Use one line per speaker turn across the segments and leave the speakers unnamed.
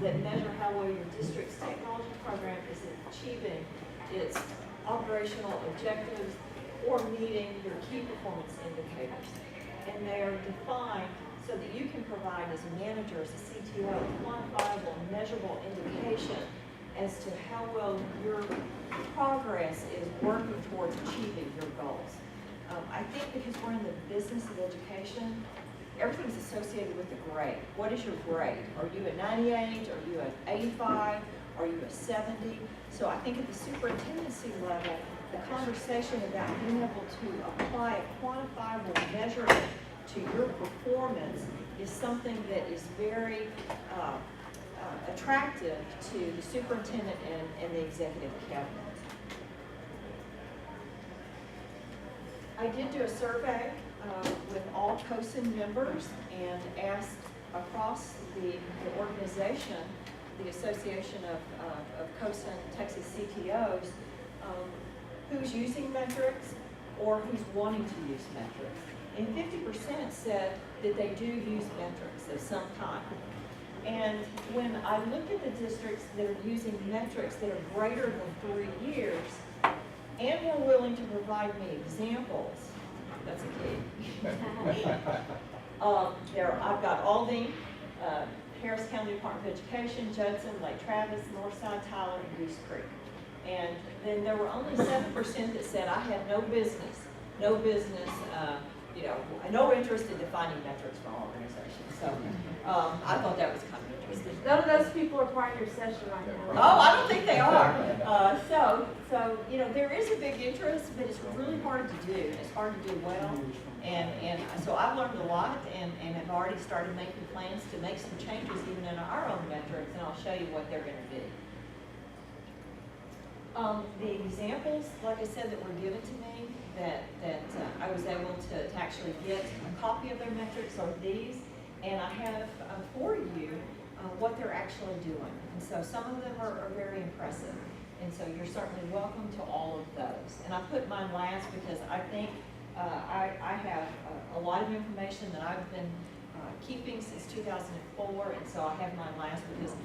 that measure how well your district's technology program is achieving its operational objectives or meeting your key performance indicators. And they are defined so that you can provide as a manager, as a CTO, a quantifiable, measurable indication as to how well your progress is working towards achieving your goals. I think because we're in the business of education, everything's associated with the grade. What is your grade? Are you a 98? Are you an 85? Are you a 70? So I think at the superintendency level, the conversation about being able to apply a quantifiable measurement to your performance is something that is very attractive to the superintendent and the executive cabinet. I did do a survey with all COSIN members and asked across the organization, the Association of COSIN Texas CTOs, who's using metrics or who's wanting to use metrics. And 50% said that they do use metrics of some kind. And when I look at the districts that are using metrics that are greater than 3 years, and were willing to provide me examples, that's a key. I've got Aldine, Harris County Department of Education, Judson, Lake Travis, Northside, Tyler, and Goose Creek. And then there were only 7% that said I had no business, no interest in defining metrics for our organization. So I thought that was kind of interesting.
None of those people are part of your session right now.
Oh, I don't think they are. So there is a big interest, but it's really hard to do. It's hard to do well. And so I've learned a lot and have already started making plans to make some changes even in our own metrics, and I'll show you what they're going to be. The examples, like I said, that were given to me that I was able to actually get a copy of their metrics are these, and I have for you what they're actually doing. And so some of them are very impressive, and so you're certainly welcome to all of those. And I put mine last because I think I have a lot of information that I've been keeping since 2004, and so I have mine last because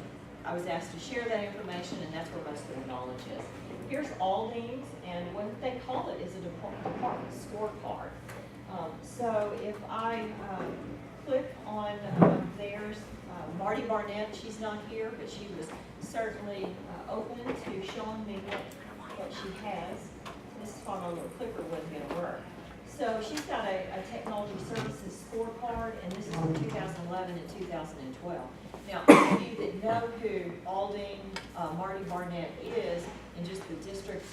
I was asked to share that information, and that's where most of the knowledge is. Here's Aldine's, and what they call it is a department scorecard. So if I click on theirs, Marty Barnett, she's not here, but she was certainly open to showing me what she has. This is why my little clicker wasn't going to work. So she's got a technology services scorecard, and this is for 2011 and 2012. Now, any of you that know who Aldine, Marty Barnett is, and just the district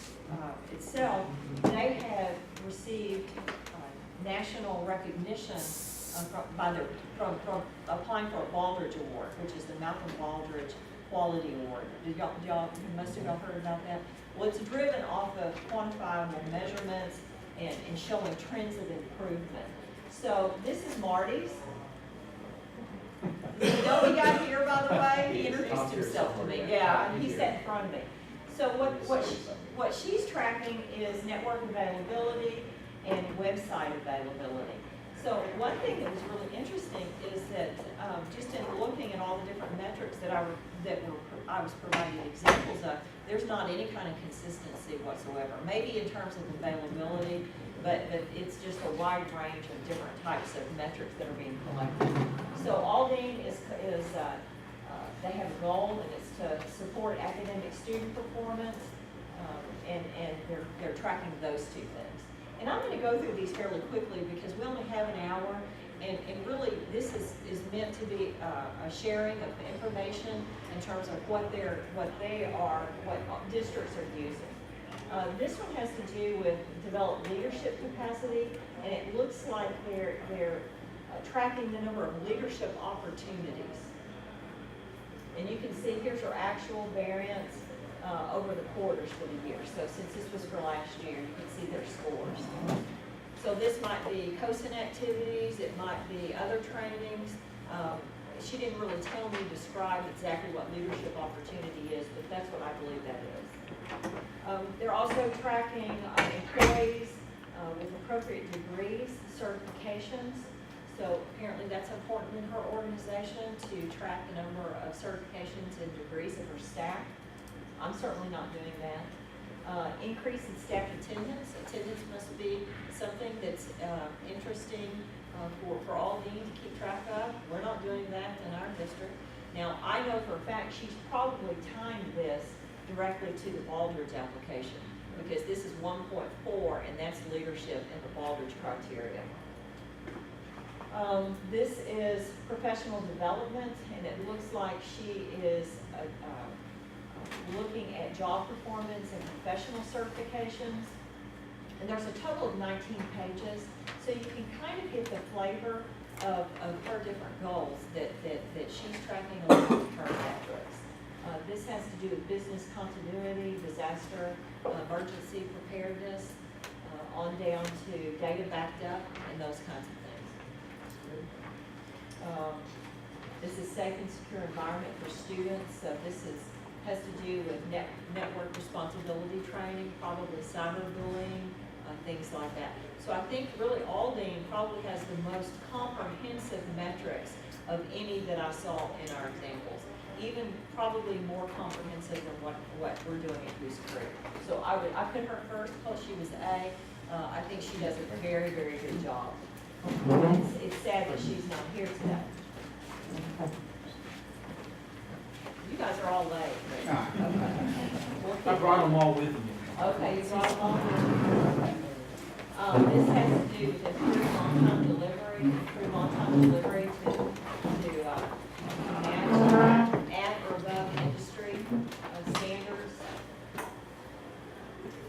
itself, they have received national recognition from applying for a Baldrige Award, which is the Malcolm Baldrige Quality Award. Most of y'all heard about that? Well, it's driven off of quantifiable measurements and showing trends of improvement. So this is Marty's. You know the guy here, by the way? He introduced himself to me. Yeah, he sat in front of me. So what she's tracking is network availability and website availability. So one thing that was really interesting is that just in looking at all the different metrics that I was providing examples of, there's not any kind of consistency whatsoever. Maybe in terms of availability, but it's just a wide range of different types of metrics that are being collected. So Aldine is they have a goal, and it's to support academic student performance, and they're tracking those two things. And I'm going to go through these fairly quickly because we only have an hour, and really this is meant to be a sharing of information in terms of what districts are using. This one has to do with developed leadership capacity, and it looks like they're tracking the number of leadership opportunities. And you can see here's our actual variance over the quarters for the year. So since this was for last year, you can see their scores. So this might be COSIN activities, it might be other trainings. She didn't really tell me, describe exactly what leadership opportunity is, but that's what I believe that is. They're also tracking employees with appropriate degrees, certifications. So apparently that's important in her organization to track the number of certifications and degrees of her staff. I'm certainly not doing that. Increase in staff attendance. Attendance must be something that's interesting for all deans to keep track of. We're not doing that in our district. Now, I know for a fact she's probably timed this directly to the Baldridge application, because this is 1.4, and that's leadership in the Baldridge criteria. This is professional development, and it looks like she is looking at job performance and professional certifications. And there's a total of 19 pages, so you can kind of get the flavor of her different goals that she's tracking along with her metrics. This has to do with business continuity, disaster, emergency preparedness, on down to data backed up, and those kinds of things. This is safe and secure environment for students. This has to do with network responsibility training, probably cyberbullying, things like that. So I think really Aldine probably has the most comprehensive metrics of any that I saw in our examples, even probably more comprehensive than what we're doing at Goose Creek. So I put her first because she was A. I think she does a very, very good job. It's sad that she's not here today. You guys are all late. Okay.
I brought them all with me.
Okay, you brought them all with you. This has to do with improved on-time delivery, to match at or above industry standards.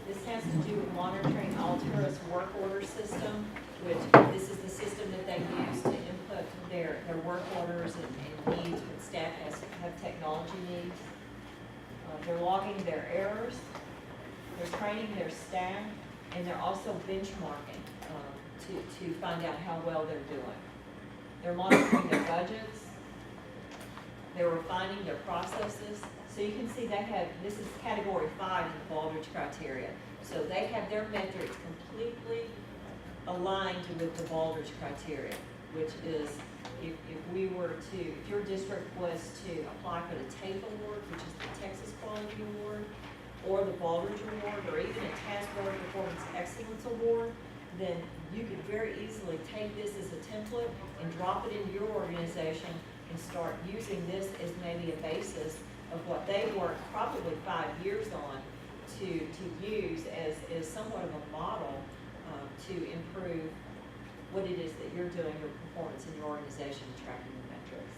This has to do with monitoring Altera's work order system, which this is the system that they use to input their work orders and needs when staff have technology needs. They're logging their errors, they're training their staff, and they're also benchmarking to find out how well they're doing. They're monitoring their budgets, they're refining their processes. So you can see they have, this is category 5 in the Baldridge criteria. So they have their metrics completely aligned with the Baldridge criteria, which is if your district was to apply for the TAFE award, which is the Texas Quality Award, or the Baldridge Award, or even a Task Board Performance Excellence Award, then you could very easily take this as a template and drop it into your organization and start using this as maybe a basis of what they worked probably 5 years on to use as somewhat of a model to improve what it is that you're doing, your performance in your organization, tracking the metrics.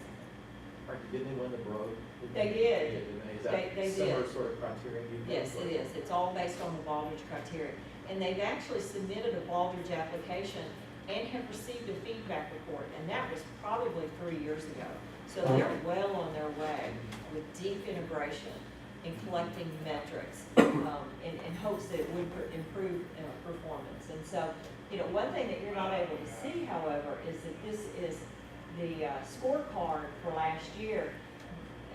Didn't they win the Broad?
They did.
Is that
They
similar
did.
sort of criteria?
Yes, it is. It's all based on the Baldridge criteria. And they've actually submitted a Baldridge application and have received a feedback report, and that was probably 3 years ago. So they're well on their way with deep integration in collecting metrics in hopes that it would improve performance. And so, one thing that you're not able to see, however, is that this is the scorecard for last year.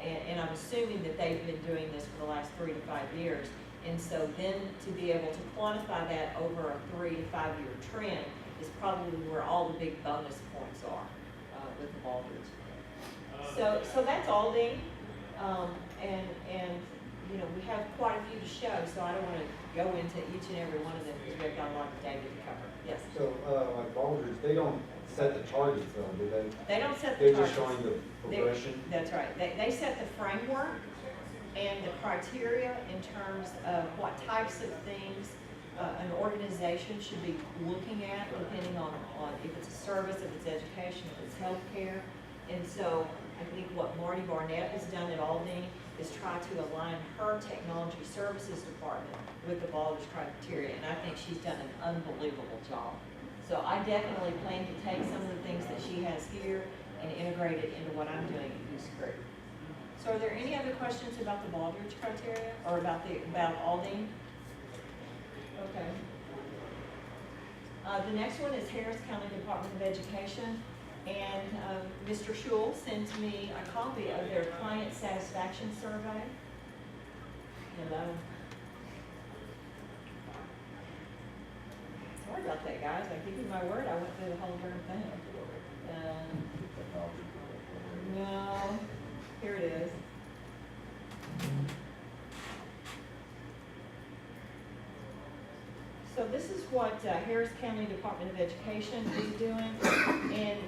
And I'm assuming that they've been doing this for the last 3 to 5 years. And so then to be able to quantify that over a 3 to 5 year trend is probably where all the big bonus points are with the Baldridge. So that's Aldine, and we have quite a few to show, so I don't want to go into each and every one of them because we've got a lot of data to cover. Yes?
So, like Baldridge, they don't set the targets though, do they?
They don't set the
They're
targets.
just showing the progression?
That's right. They set the framework and the criteria in terms of what types of things an organization should be looking at, depending on if it's a service, if it's education, if it's healthcare. And so I think what Marty Barnett has done at Aldine is try to align her technology services department with the Baldridge criteria, and I think she's done an unbelievable job. So I definitely plan to take some of the things that she has here and integrate it into what I'm doing at Goose Creek. So are there any other questions about the Baldridge criteria or about Aldine? Okay. The next one is Harris County Department of Education, and Mr. Schul sent me a copy of their client satisfaction survey. Hello. Sorry about that, guys. I give you my word, I went through the whole darn thing. No, here it is. So this is what Harris County Department of Education is doing, and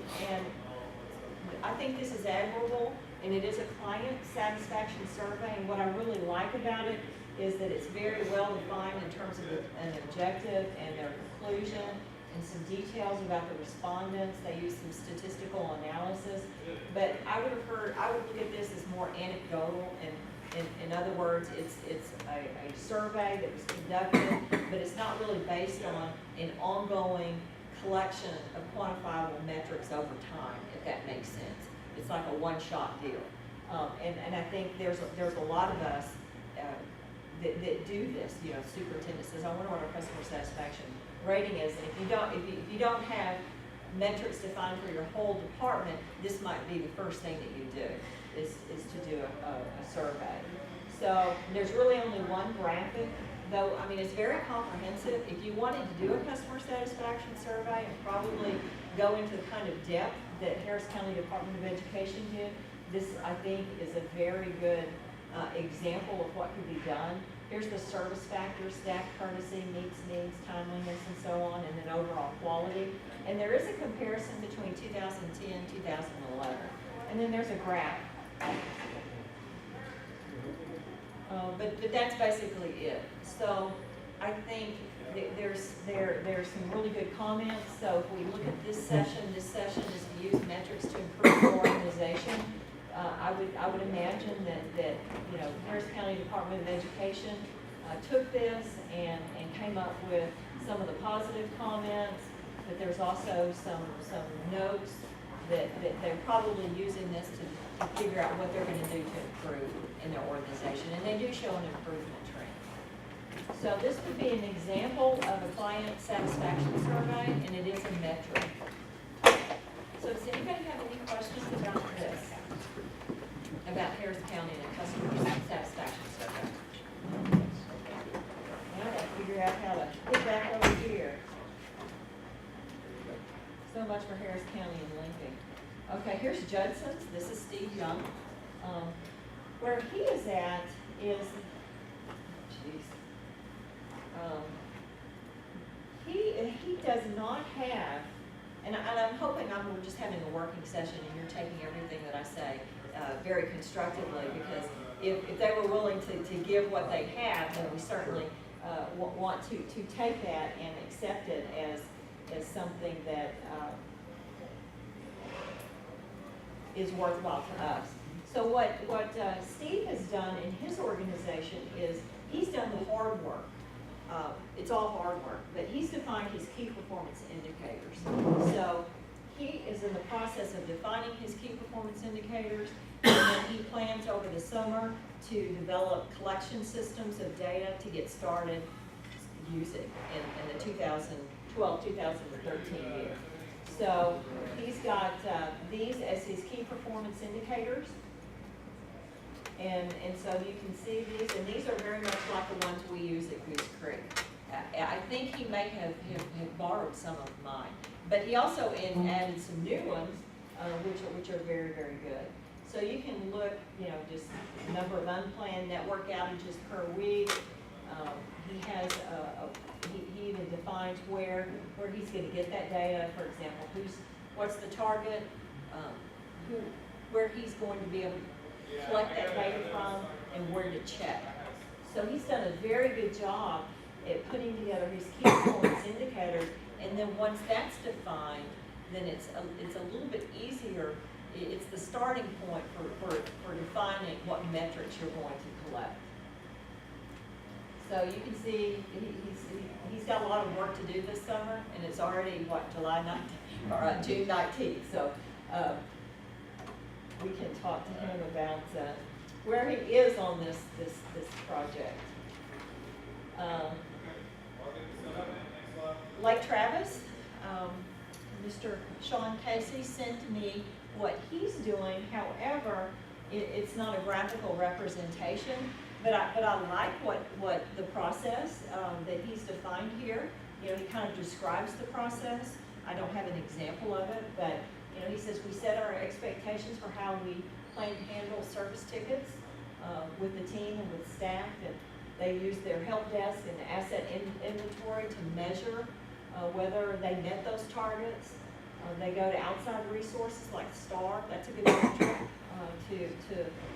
I think this is admirable, and it is a client satisfaction survey, and what I really like about it is that it's very well defined in terms of an objective and their conclusion, and some details about the respondents. They use some statistical analysis, but I would look at this as more anecdotal, and in other words, it's a survey that was conducted, but it's not really based on an ongoing collection of quantifiable metrics over time, if that makes sense. It's like a one-shot deal. And I think there's a lot of us that do this. You know, superintendent says, I wonder what our customer satisfaction rating is, and if you don't have metrics defined for your whole department, this might be the first thing that you do, is to do a survey. So there's really only one graphic, though, I mean, it's very comprehensive. If you wanted to do a customer satisfaction survey and probably go into the kind of depth that Harris County Department of Education did, this, I think, is a very good example of what could be done. Here's the service factors: staff courtesy, meets needs, timeliness, and so on, and then overall quality. And there is a comparison between 2010 and 2011. And then there's a graph. But that's basically it. So I think there's some really good comments. So if we look at this session is to use metrics to improve the organization. I would imagine that you know, Harris County Department of Education took this and came up with some of the positive comments, but there's also some notes that they're probably using this to figure out what they're going to do to improve in their organization, and they do show an improvement trend. So this would be an example of a client satisfaction survey, and it is a metric. So does anybody have any questions about this? About Harris County and a customer satisfaction survey? Well, I gotta figure out how to get back over here. So much for Harris County and Lincoln. Okay, here's Judson's. This is Steve Young. Where he is at is, he does not have, and I'm hoping we're just having a working session and you're taking everything that I say very constructively, because if they were willing to give what they have, then we certainly want to take that and accept it as something that is worthwhile to us. So what Steve has done in his organization is he's done the hard work. It's all hard work, but he's defined his key performance indicators. So he is in the process of defining his key performance indicators, and then he plans over the summer to develop collection systems of data to get started using in the 2012-2013 year. So he's got these as his key performance indicators. And so you can see these, and these are very much like the ones we use at Goose Creek. I think he may have borrowed some of mine, but he also added some new ones, which are very, very good. So you can look, you know, just number of unplanned network outages per week. He has he even defines where he's going to get that data. For example, what's the target, where he's going to be able to collect that data from, and where to check. So he's done a very good job at putting together his key performance indicators, and then once that's defined, then it's a little bit easier. It's the starting point for defining what metrics you're going to collect. So you can see he's got a lot of work to do this summer, and it's already July 19th or June 19th. So we can talk to him about where he is on this project. Lake Travis, Mr. Sean Casey sent me what he's doing. However, it's not a graphical representation, but I like what the process that he's defined here. You know, he kind of describes the process. I don't have an example of it, but You know, he says we set our expectations for how we plan to handle service tickets with the team and with staff, and they use their help desk and asset inventory to measure whether they met those targets. They go to outside resources like STAR, that's a good metric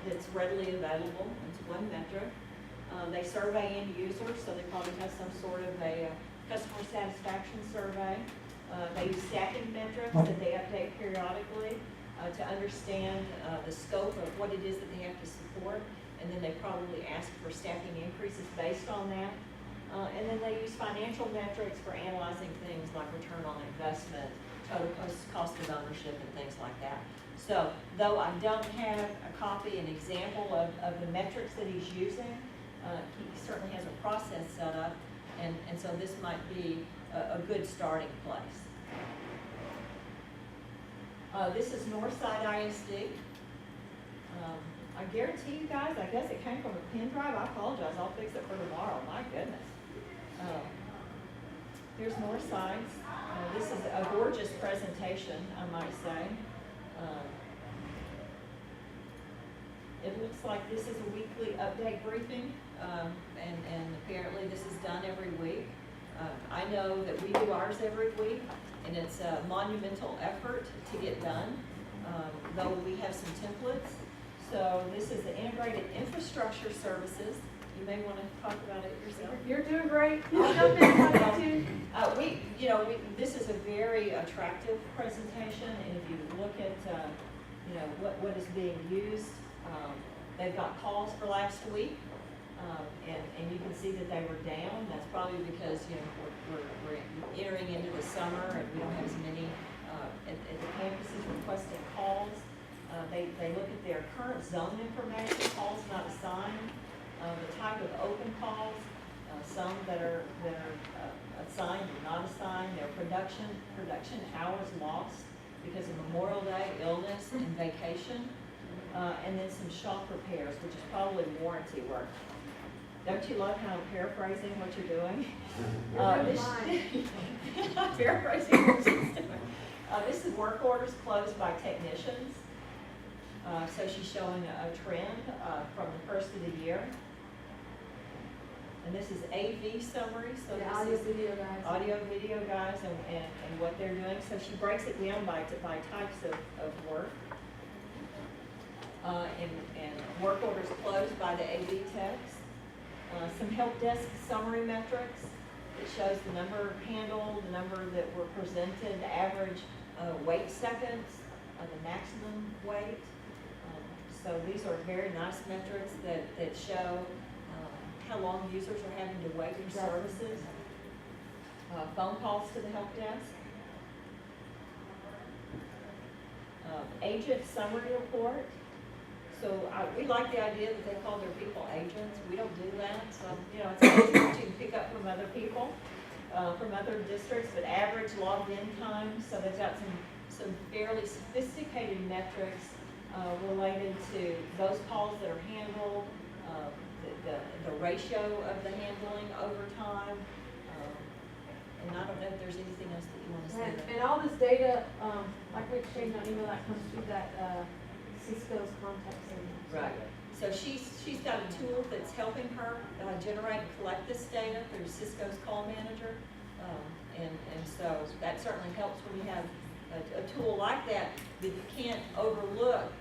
that's readily available. It's one metric. They survey end users, so they probably have some sort of a customer satisfaction survey. They use staffing metrics that they update periodically to understand the scope of what it is that they have to support, and then they probably ask for staffing increases based on that. And then they use financial metrics for analyzing things like return on investment, total cost of ownership, and things like that. So, though I don't have a copy, an example of the metrics that he's using, he certainly has a process set up, and so this might be a good starting place. This is Northside ISD. I guarantee you guys, I guess it came from a pen drive. I apologize, I'll fix it for tomorrow, my goodness. Here's Northside. This is a gorgeous presentation, I might say. It looks like this is a weekly update briefing, and apparently this is done every week. I know that we do ours every week, and it's a monumental effort to get done, though we have some templates. So this is the integrated infrastructure services. You may want to talk about it yourself.
You're doing great. I'll jump in on it too.
This is a very attractive presentation, and if you look at, what is being used, they've got calls for last week, and you can see that they were down. That's probably because, we're entering into the summer, and we don't have as many at the campuses requesting calls. They look at their current zone information, calls not assigned, the type of open calls, some that are assigned or not assigned, their production hours lost because of Memorial Day, illness, and vacation, and then some shop repairs, which is probably warranty work. Don't you love how I'm paraphrasing what you're doing? Paraphrasing what she's doing. This is work orders closed by technicians. So she's showing a trend from the first of the year. And this is AV summary, so
The
this
audio
is
video guys.
audio video guys and what they're doing. So she breaks it down by types of work. And work orders closed by the AV techs. Some help desk summary metrics. It shows the number handled, the number that were presented, the average wait seconds, the maximum wait. So these are very nice metrics that show how long users are having to wait for services. Phone calls to the help desk. Agent summary report. So we like the idea that they call their people agents. We don't do that. So, it's agents you can pick up from other people, from other districts, but average logged in time. So they've got some fairly sophisticated metrics related to those calls that are handled, the ratio of the handling over time. And I don't know if there's anything else that you want to say.
And all this data, like we exchanged on email, that comes through that Cisco's contact center.
Right. So she's got a tool that's helping her generate and collect this data through Cisco's call manager. And so that certainly helps when you have a tool like that, but you can't overlook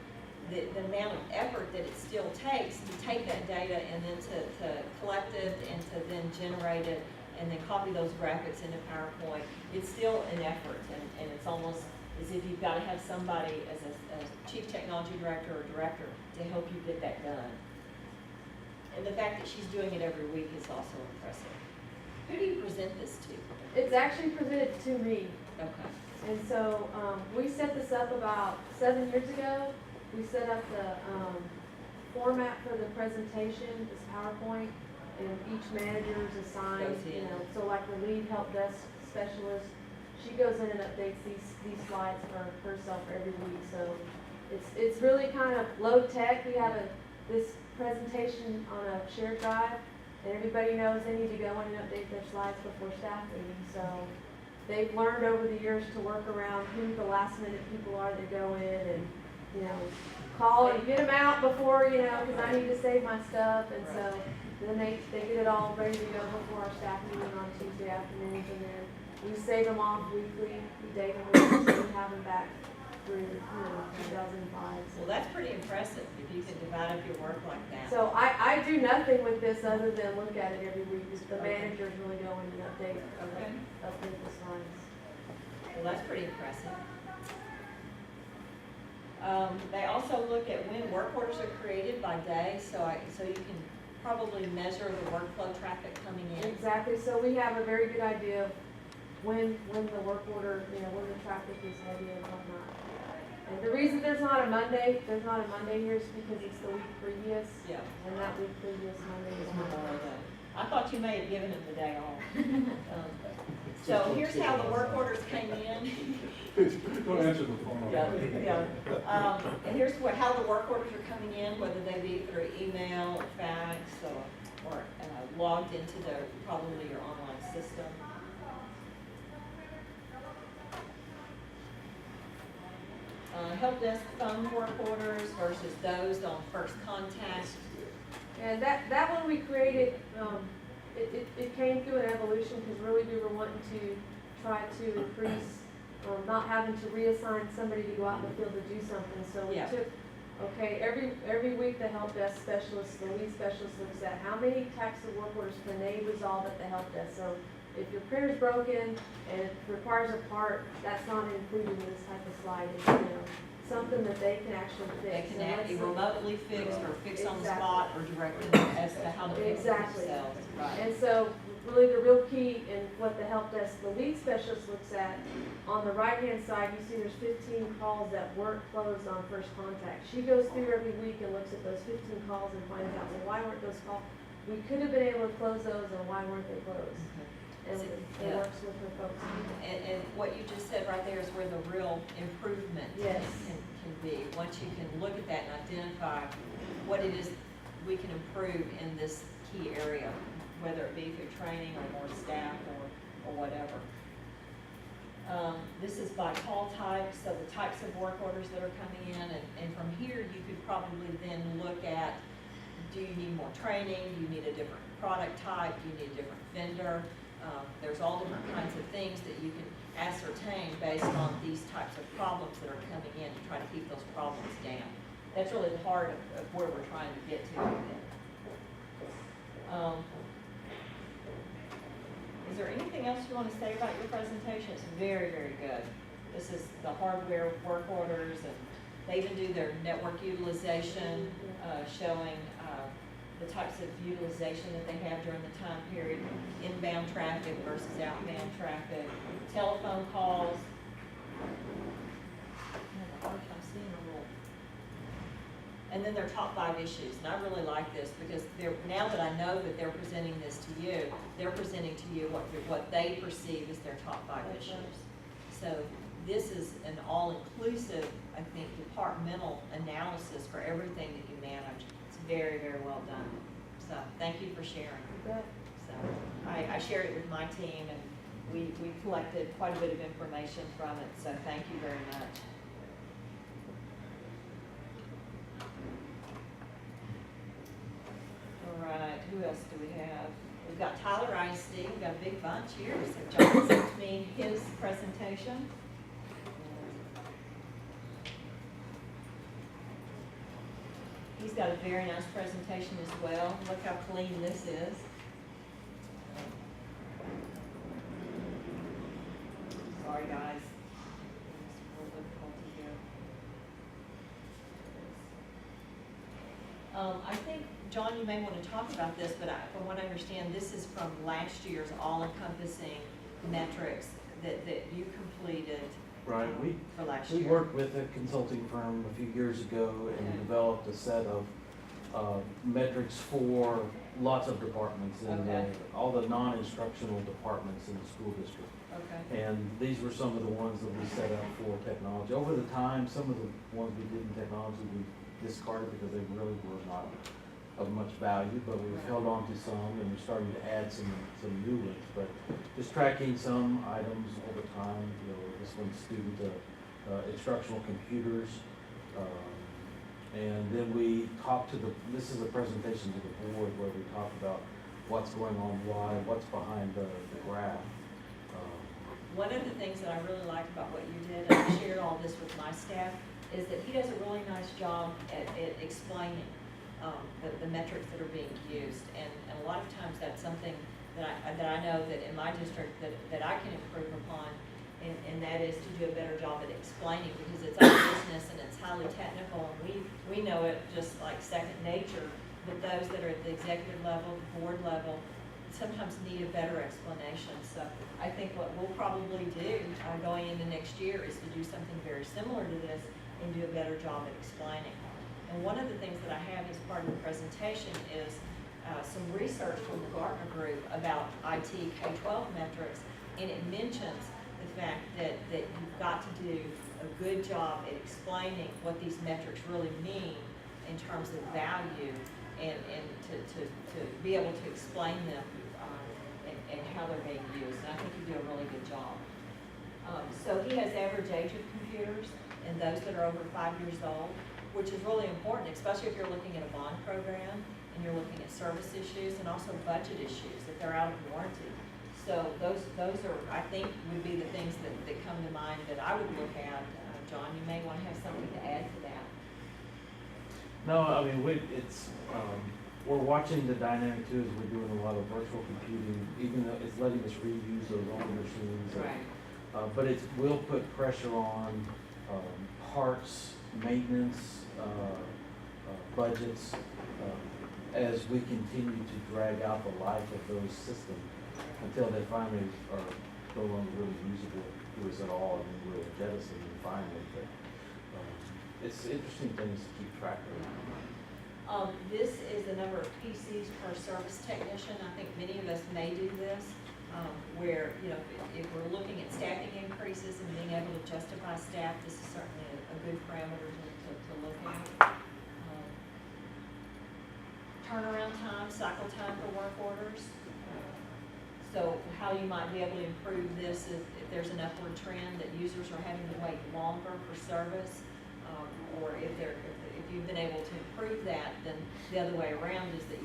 the amount of effort that it still takes to take that data and then to collect it and to then generate it and then copy those graphics into PowerPoint. It's still an effort, and it's almost as if you've got to have somebody as a chief technology director or director to help you get that done. And the fact that she's doing it every week is also impressive. Who do you present this to?
It's actually presented to me.
Okay.
And so we set this up about 7 years ago. We set up the format for the presentation, this PowerPoint, and each manager is assigned, so like the lead help desk specialist, she goes in and updates these slides for herself every week. So it's really kind of low tech. We have this presentation on a shared drive, and everybody knows they need to go in and update their slides before staff meeting. So they've learned over the years to work around who the last minute people are that go in and, you know, call and get them out before, you know, because I need to save my stuff, and so then they get it all ready to go before our staff meeting on Tuesday afternoons, and then we save them off weekly, we date them weekly, so we have them back through, you know, 2005. So.
Well, that's pretty impressive, if you can divide up your work like that.
So I do nothing with this other than look at it every week. Just the
Okay.
managers really go in and update
Okay.
the slides.
Well, that's pretty impressive. They also look at when work orders are created by day, so you can probably measure the workflow traffic coming in.
Exactly, so we have a very good idea of when the work order, you know, when the traffic is heavy and whatnot. And the reason there's not a Monday here is because it's the week previous,
Yeah.
and that week previous Monday is
Memorial Day. I thought you may have given it the day off. So here's how the work orders came in.
Don't answer the phone.
Yeah. And here's how the work orders are coming in, whether they be through email, or fax, or logged into probably your online system. Help desk phone work orders versus those on first contact.
And that one we created, it came through an evolution because really we were wanting to try to increase, not having to reassign somebody to go out in the field to do something. So we
Yeah.
took, okay, every week the help desk specialist, the lead specialist looks at how many types of work orders can they resolve at the help desk. So if your printer's broken and it requires a part, that's not included in this type of slide. It's, you know, something that they can actually
They
fix.
can
And
be
let's-
remotely fixed or fixed on the
Exactly.
spot or directed as to how to fix it
Exactly.
themselves. Right.
And so, really the real key in what the help desk, the lead specialist looks at, on the right-hand side, you see there's 15 calls that weren't closed on first contact. She goes through every week and looks at those 15 calls and finds out, well, why weren't those called? We could have been able to close those, and why weren't they closed? And it
Yeah.
works with her folks.
And what you just said right there is where the real improvement
Yes.
can be. Once you can look at that and identify what it is we can improve in this key area, whether it be through training or more staff or whatever. This is by call type, so the types of work orders that are coming in, and from here you could probably then look at, do you need more training, do you need a different product type, do you need a different vendor? There's all different kinds of things that you can ascertain based on these types of problems that are coming in to try to keep those problems down. That's really the heart of where we're trying to get to. Is there anything else you want to say about your presentation? It's very, very good. This is the hardware work orders, and they even do their network utilization, showing the types of utilization that they have during the time period, inbound traffic versus outbound traffic, telephone calls. I have a hard time seeing a little. And then their top 5 issues, and I really like this because now that I know that they're presenting this to you, they're presenting to you what they perceive as their top 5 issues. So this is an all-inclusive, I think, departmental analysis for everything that you manage. It's very, very well done. So thank you for sharing.
You bet.
So I shared it with my team, and we collected quite a bit of information from it, so thank you very much. All right, who else do we have? We've got Tyler ISD, we've got a big bunch here. So John sent me his presentation. He's got a very nice presentation as well. Look how clean this is. Sorry, guys. It's a little difficult to hear. I think, John, you may want to talk about this, but from what I understand, this is from last year's all-encompassing metrics that you completed.
Right,
for last
we
year.
worked with a consulting firm a few years ago and
Okay.
developed a set of metrics for lots of departments and
Okay.
all the non-instructional departments in the school district.
Okay.
And these were some of the ones that we set up for technology. Over the time, some of the ones we did in technology we discarded because they really were not of much value, but we've held on to some and we're starting to add some new ones. But just tracking some items over time, you know, this one's student instructional computers. And then we talk to this is a presentation to the board where we talk about what's going on, why, what's behind the graph.
One of the things that I really liked about what you did, and I shared all this with my staff, is that he does a really nice job at explaining the metrics that are being used. And a lot of times that's something that I know that in my district that I can improve upon, and that is to do a better job at explaining, because it's our business and it's highly technical, and we know it just like second nature, but those that are at the executive level, the board level, sometimes need a better explanation. So I think what we'll probably do going into next year is to do something very similar to this and do a better job at explaining. And one of the things that I have as part of the presentation is some research from the Gartner Group about IT K-12 metrics, and it mentions the fact that you've got to do a good job at explaining what these metrics really mean in terms of value, and to be able to explain them and how they're being used. And I think you do a really good job. So he has average age of computers and those that are over 5 years old, which is really important, especially if you're looking at a bond program and you're looking at service issues and also budget issues if they're out of warranty. So those are, I think, would be the things that come to mind that I would look at. John, you may want to have something to add to that.
No, I mean, we're watching the dynamic too, as we're doing a lot of virtual computing, even though it's letting us reuse those older machines.
Right.
But it will put pressure on parts, maintenance, budgets, as we continue to drag out the life of those systems until they finally are no longer really usable to us at all, and then we'll jettison them finally. But it's interesting things to keep track of.
This is the number of PCs per service technician. I think many of us may do this, where, you know, if we're looking at staffing increases and being able to justify staff, this is certainly a good parameter to look at. Turnaround time, cycle time for work orders. So how you might be able to improve this is if there's an upward trend that users are having to wait longer for service, or if you've been able to improve that, then the other way around is that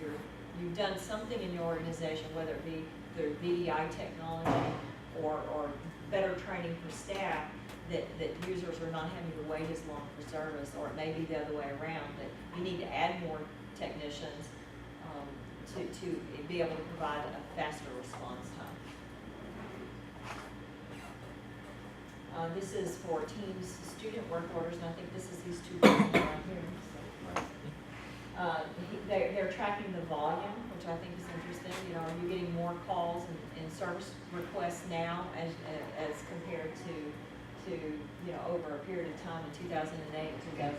you've done something in your organization, whether it be through VDI technology or better training for staff, that users are not having to wait as long for service, or it may be the other way around, that you need to add more technicians to be able to provide a faster response time. This is for teams, student work orders, and I think this is these two people right here. So, they're tracking the volume, which I think is interesting. You know, are you getting more calls and service requests now as compared to you know, over a period of time in 2008, 2009,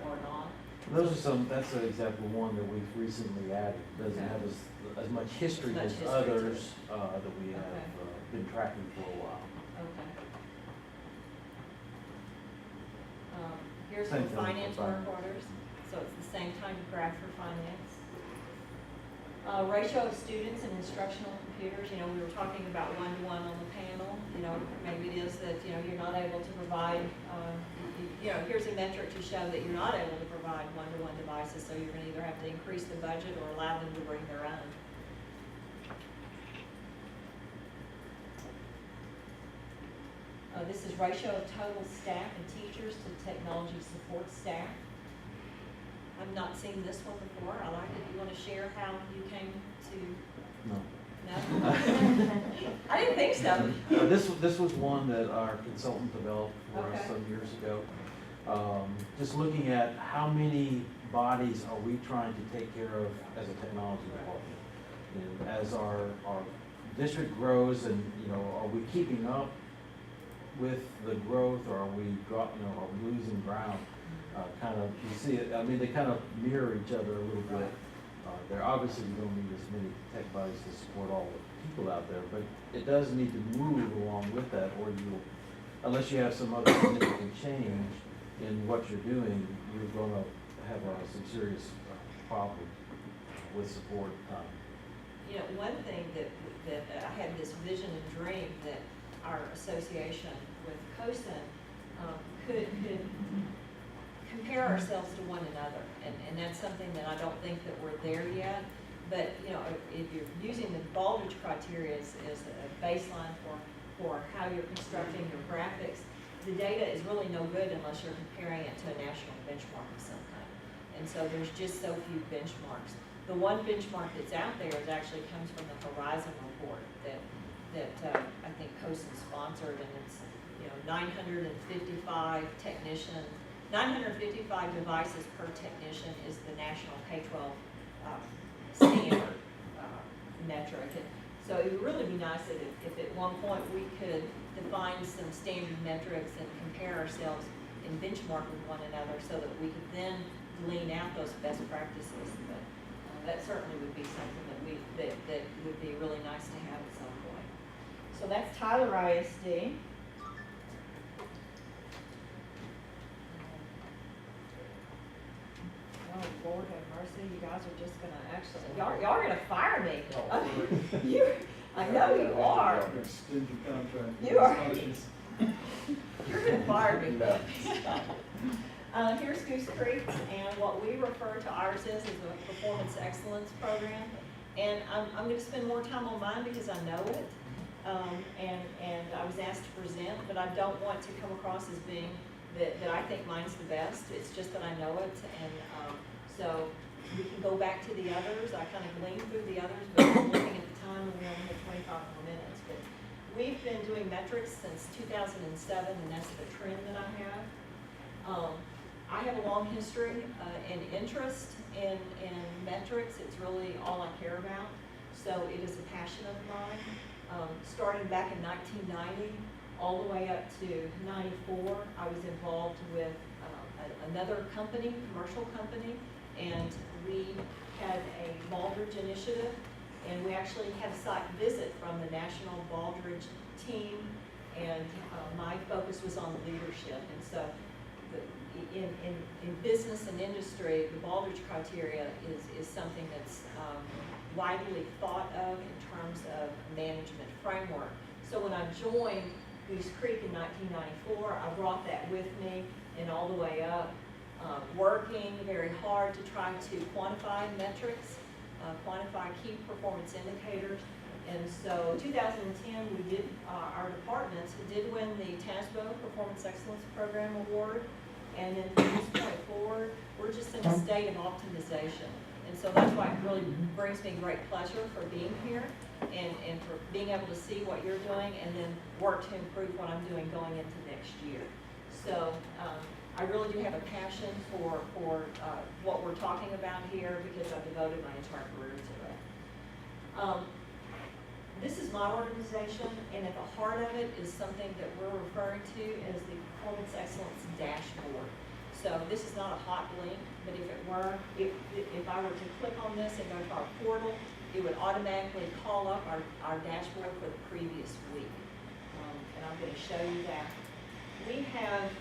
or not?
That's an example one that we've recently added. Doesn't have as much history as others that we have been tracking for a while.
Okay. Here's
Same
the
thing for
finance work
finance.
orders, so it's the same kind of graph for finance. Ratio of students and instructional computers, you know, we were talking about one-to-one on the panel. You know, maybe it is that, you know, you're not able to provide, you know, here's a metric to show that you're not able to provide one-to-one devices, so you're gonna either have to increase the budget or allow them to bring their own. This is ratio of total staff and teachers to technology support staff. I've not seen this one before. I like it. You want to share how you came to?
No.
No? I didn't think so.
This was one that our consultant developed for us
Okay.
some years ago. Just looking at how many bodies are we trying to take care of as a technology department. And as our district grows, and, you know, are we keeping up with the growth, or are we are we losing ground? Kind of, you see it, I mean, they kind of mirror each other a little bit. There obviously you don't need as many tech bodies to support all the people out there, but it does need to move along with that, or unless you have some other significant change in what you're doing, you're going to have some serious problems. with support.
You know, one thing that I had this vision and dream that our association with COSIN could compare ourselves to one another, and that's something that I don't think that we're there yet. But, you know, if you're using the Baldrige criteria as a baseline for how you're constructing your graphics, the data is really no good unless you're comparing it to a national benchmark of some kind. And so there's just so few benchmarks. The one benchmark that's out there is actually comes from the Horizon report that I think COSIN sponsored, and it's, you know, 955 devices per technician is the national K-12 standard metric. And so it would really be nice if at one point we could define some standard metrics and compare ourselves and benchmark with one another so that we could then glean out those best practices. But that certainly would be something that would be really nice to have at some point. So that's Tyler ISD. Oh, Lord have mercy, you guys are just gonna actually, y'all are gonna fire me. I know you are.
Extend your contract.
You are. You're gonna fire me. Here's Goose Creek, and what we refer to ours as a performance excellence program. And I'm gonna spend more time on mine because I know it. And I was asked to present, but I don't want to come across as being that I think mine's the best. It's just that I know it, and so we can go back to the others. I kind of gleaned through the others, but I'm looking at the time and we only have 25 more minutes. But we've been doing metrics since 2007, and that's the trend that I have. I have a long history and interest in metrics. It's really all I care about. So it is a passion of mine. Starting back in 1990, all the way up to 94, I was involved with another company, commercial company, and we had a Baldrige initiative, and we actually had a site visit from the National Baldrige team, and my focus was on leadership. And so in business and industry, the Baldrige criteria is something that's widely thought of in terms of management framework. So when I joined Goose Creek in 1994, I brought that with me and all the way up, working very hard to try to quantify metrics, quantify key performance indicators. And so 2010, we did, our departments did win the TASBO Performance Excellence Program Award. And then from this point forward, we're just in a state of optimization. And so that's why it really brings me great pleasure for being here and for being able to see what you're doing and then work to improve what I'm doing going into next year. So I really do have a passion for what we're talking about here because I've devoted my entire career to it. This is my organization, and at the heart of it is something that we're referring to as the Performance Excellence Dashboard. So this is not a hot link, but if it were, if I were to click on this and go to our portal, it would automatically call up our dashboard for the previous week. And I'm going to show you that. We have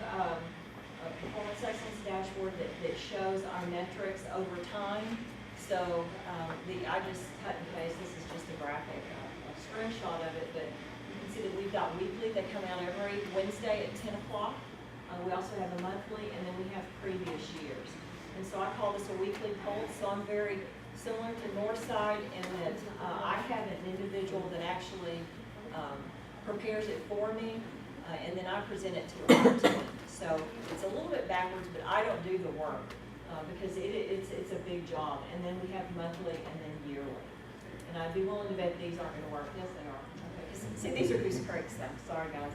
a Performance Excellence Dashboard that shows our metrics over time. So I just cut and paste, this is just a graphic, a screenshot of it, but you can see that we've got weekly, they come out every Wednesday at 10 o'clock. We also have a monthly, and then we have previous years. And so I call this a weekly pulse, so I'm very similar to Northside in that I have an individual that actually prepares it for me, and then I present it to our team. So it's a little bit backwards, but I don't do the work because it's a big job. And then we have monthly and then yearly. And I'd be willing to bet these aren't going to work. Yes, they are. Okay. See, these are Goose Creek stuff. Sorry, guys.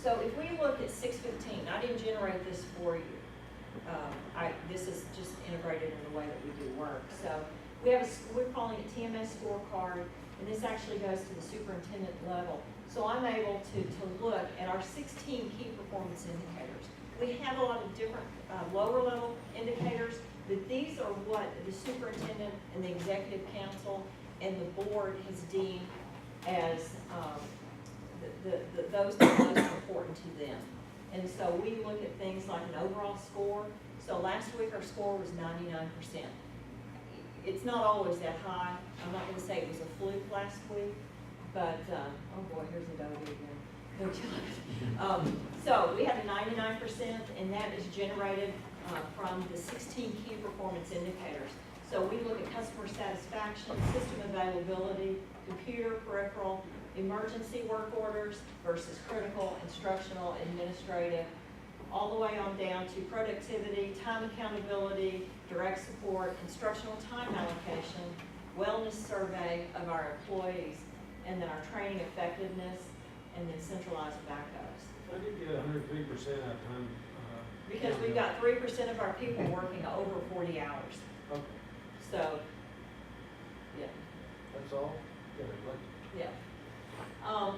So if we look at 615, I didn't generate this for you. This is just integrated in the way that we do work. So we're calling it TMS scorecard, and this actually goes to the superintendent level. So I'm able to look at our 16 key performance indicators. We have a lot of different lower level indicators, but these are what the superintendent and the executive council and the board has deemed as those that are most important to them. And so we look at things like an overall score. So last week our score was 99%. It's not always that high. I'm not gonna say it was a fluke last week, but, oh boy, here's Adobe again. No joke. So we had a 99%, and that is generated from the 16 key performance indicators. So we look at customer satisfaction, system availability, computer, peripheral, emergency work orders versus critical, instructional, administrative, all the way on down to productivity, time accountability, direct support, instructional time allocation, wellness survey of our employees, and then our training effectiveness, and then centralized backups.
I did get 103% out of time.
Because we've got 3% of our people working over 40 hours.
Okay,
So, yeah,
That's all? Yeah, like,
yeah.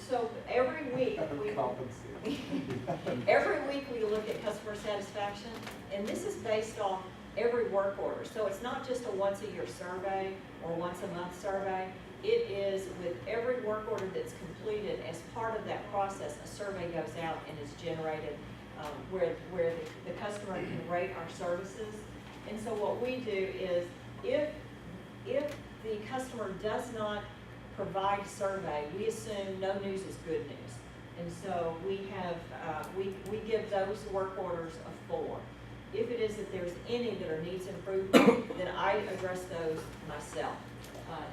So every week, every week we look at customer satisfaction, and this is based on every work order. So it's not just a once-a-year survey or once-a-month survey. It is with every work order that's completed, as part of that process, a survey goes out and is generated where the customer can rate our services. And so what we do is, if the customer does not provide survey, we assume no news is good news. And so we have, we give those work orders a 4. If it is that there's any that are needs improvement, then I address those myself.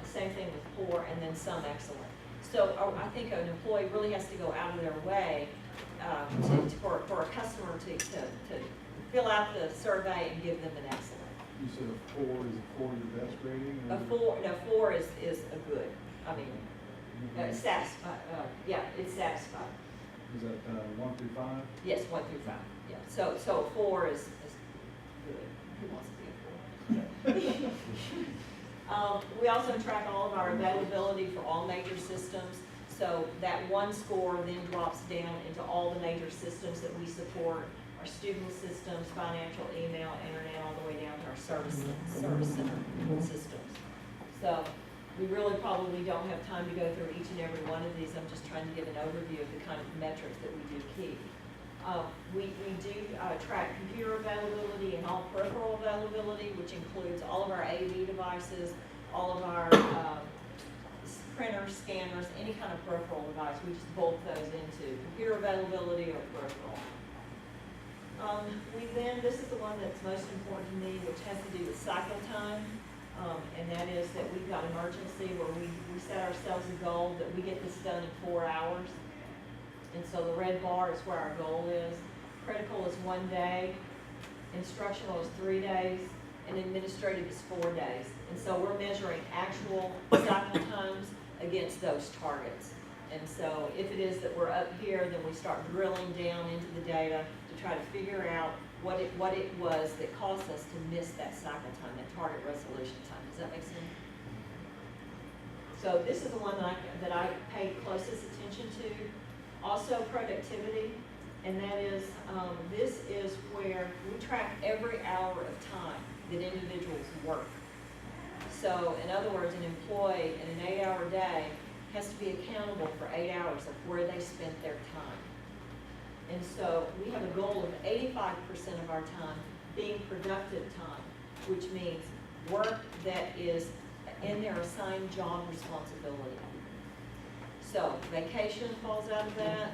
Same thing with poor, and then some excellent. So I think an employee really has to go out of their way for a customer to fill out the survey and give them an excellent.
You said a 4, is a 4 your best rating? or-
A 4, no, 4 is a good. I mean, satisfied, yeah, it's satisfied.
Is that 1 through 5?
Yes, 1 through 5, yeah. So 4 is good. Who wants to be a 4? We also track all of our availability for all major systems. So that 1 score then drops down into all the major systems that we support, our student systems, financial, email, internet, all the way down to our service center systems. So we really probably don't have time to go through each and every one of these. I'm just trying to give an overview of the kind of metrics that we do keep. We do track computer availability and all peripheral availability, which includes all of our AV devices, all of our printers, scanners, any kind of peripheral device. We just bulk those into computer availability or peripheral. This is the one that's most important to me, which has to do with cycle time. And that is that we've got emergency where we set ourselves a goal that we get this done in 4 hours. And so the red bar is where our goal is. Critical is 1 day, instructional is 3 days, and administrative is 4 days. And so we're measuring actual cycle times against those targets. And so if it is that we're up here, then we start drilling down into the data to try to figure out what it was that caused us to miss that cycle time, that target resolution time. Does that make sense? So this is the one that I pay closest attention to. Also productivity, and that is, this is where we track every hour of time that individuals work. So in other words, an employee in an 8-hour day has to be accountable for 8 hours of where they spent their time. And so we have a goal of 85% of our time being productive time, which means work that is in their assigned job responsibility. So vacation falls out of that,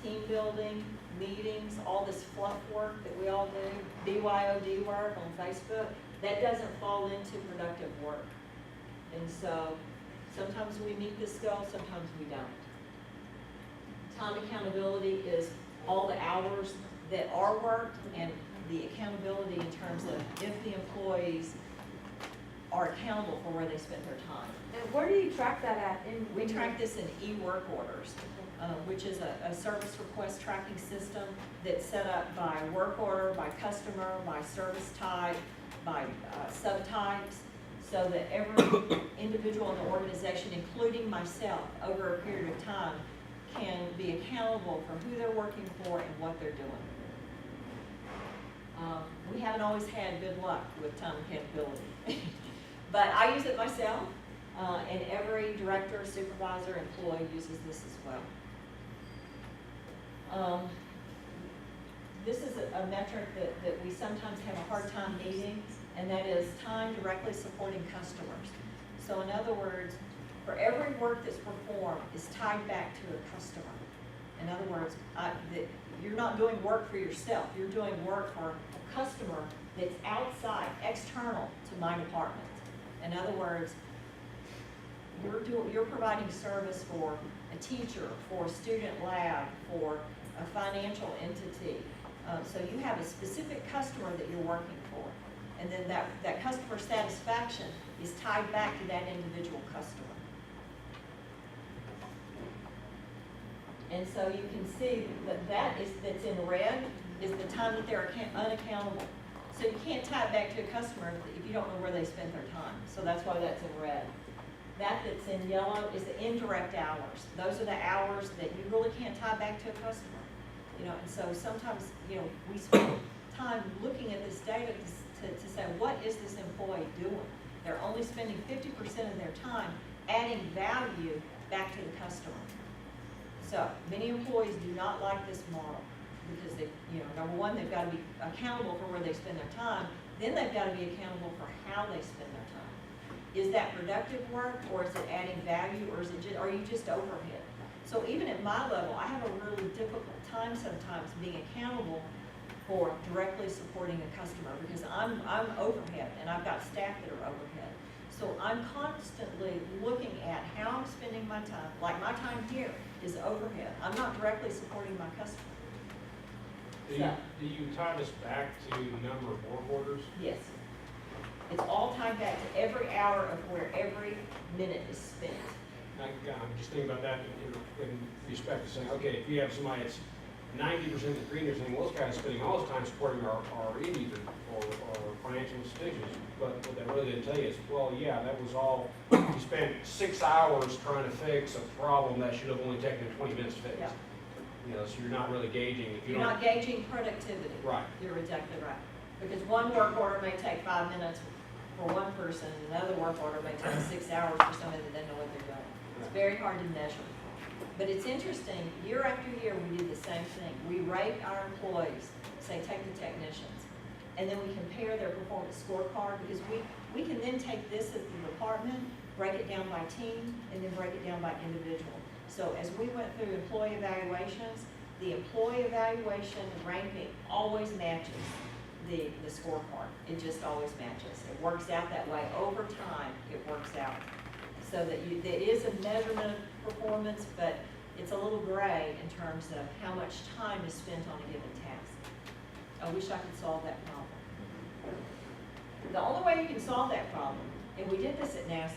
team building, meetings, all this fluff work that we all do, BYOD work on Facebook, that doesn't fall into productive work. And so sometimes we meet this goal, sometimes we don't. Time accountability is all the hours that are worked and the accountability in terms of if the employees are accountable for where they spent their time.
And where do you track that at?
We track this in e-work orders, which is a service request tracking system that's set up by work order, by customer, by service type, by subtypes, so that every individual in the organization, including myself, over a period of time, can be accountable for who they're working for and what they're doing. We haven't always had good luck with time accountability, but I use it myself, and every director, supervisor, employee uses this as well. this is a metric that we sometimes have a hard time meeting, and that is time directly supporting customers. So in other words, for every work that's performed is tied back to a customer. In other words, you're not doing work for yourself, you're doing work for a customer that's outside, external to my department. In other words, you're providing service for a teacher, for a student lab, for a financial entity. So you have a specific customer that you're working for. And then that customer satisfaction is tied back to that individual customer. And so you can see that's in red is the time that they're unaccountable. So you can't tie it back to a customer if you don't know where they spent their time. So that's why that's in red. That's in yellow is the indirect hours. Those are the hours that you really can't tie back to a customer. You know, and so sometimes, you know, we spend time looking at this data to say, what is this employee doing? They're only spending 50% of their time adding value back to the customer. So many employees do not like this model because they, you know, number one, they've got to be accountable for where they spend their time. Then they've got to be accountable for how they spend their time. Is that productive work, or is it adding value, or is it just, are you just overhead? So even at my level, I have a really difficult time sometimes being accountable for directly supporting a customer because I'm overhead and I've got staff that are overhead. So I'm constantly looking at how I'm spending my time. Like my time here is overhead. I'm not directly supporting my customer.
Do you tie this back to number of work orders?
Yes. It's all tied back to every hour of where every minute is spent.
I'm just thinking about that in respect to saying, okay, if you have somebody that's 90% of the green, they're saying, well, this guy's spending all his time supporting our indies or financial institutions. But what they really didn't tell you is, well, yeah, that was all, you spent 6 hours trying to fix a problem that should have only taken 20 minutes to fix.
Yeah.
You know, so you're not really gauging. If you
You're
don't,
not gauging productivity.
Right.
You're exactly right. Because one work order may take 5 minutes for one person, and another work order may take 6 hours for somebody that doesn't know what they're doing. It's very hard to measure. But it's interesting, year after year, we do the same thing. We rate our employees, say, take the technicians, and then we compare their performance scorecard, because we can then take this as the department, break it down by team, and then break it down by individual. So as we went through employee evaluations, the employee evaluation ranking always matches the scorecard. It just always matches. It works out that way. Over time, it works out. So that there is a measurement of performance, but it's a little gray in terms of how much time is spent on a given task. I wish I could solve that problem. The only way you can solve that problem, and we did this at NASA,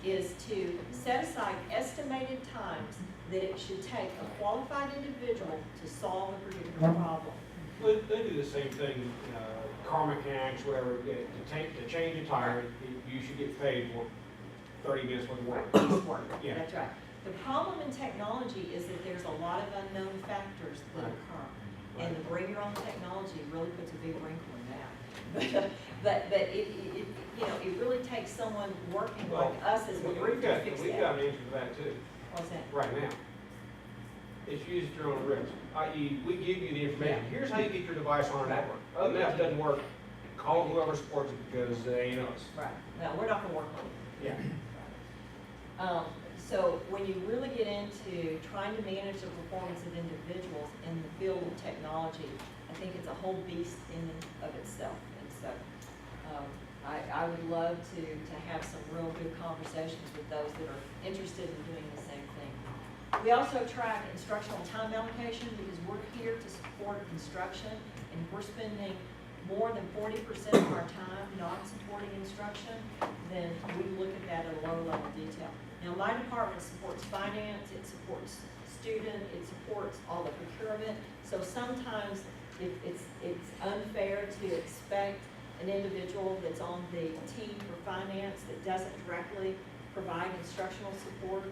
is to set aside estimated times that it should take a qualified individual to solve a particular problem.
they do the same thing, car mechanics, whatever, to change a tire, you should get paid for 30 minutes worth of work. Yeah.
That's right. The problem in technology is that there's a lot of unknown factors that occur. And the bring your own technology really puts a big wrinkle in that. But it you know, it really takes someone working like us as a group to fix
We've
that.
got an answer for that too,
What's that?
right now. It's use at your own risk, i.e. we give you the information,
Yeah.
here's how you get your device on our network. Other than that, if it doesn't work, call whoever supports it because they ain't us.
Right. No, we're not gonna work on it.
Yeah.
So when you really get into trying to manage the performance of individuals in the field of technology, I think it's a whole beast in and of itself. And so I would love to have some real good conversations with those that are interested in doing the same thing. We also track instructional time allocation because we're here to support instruction, and if we're spending more than 40% of our time not supporting instruction, then we look at that at a low level detail. Now, my department supports finance, it supports student, it supports all the procurement. So sometimes it's unfair to expect an individual that's on the team for finance that doesn't directly provide instructional support.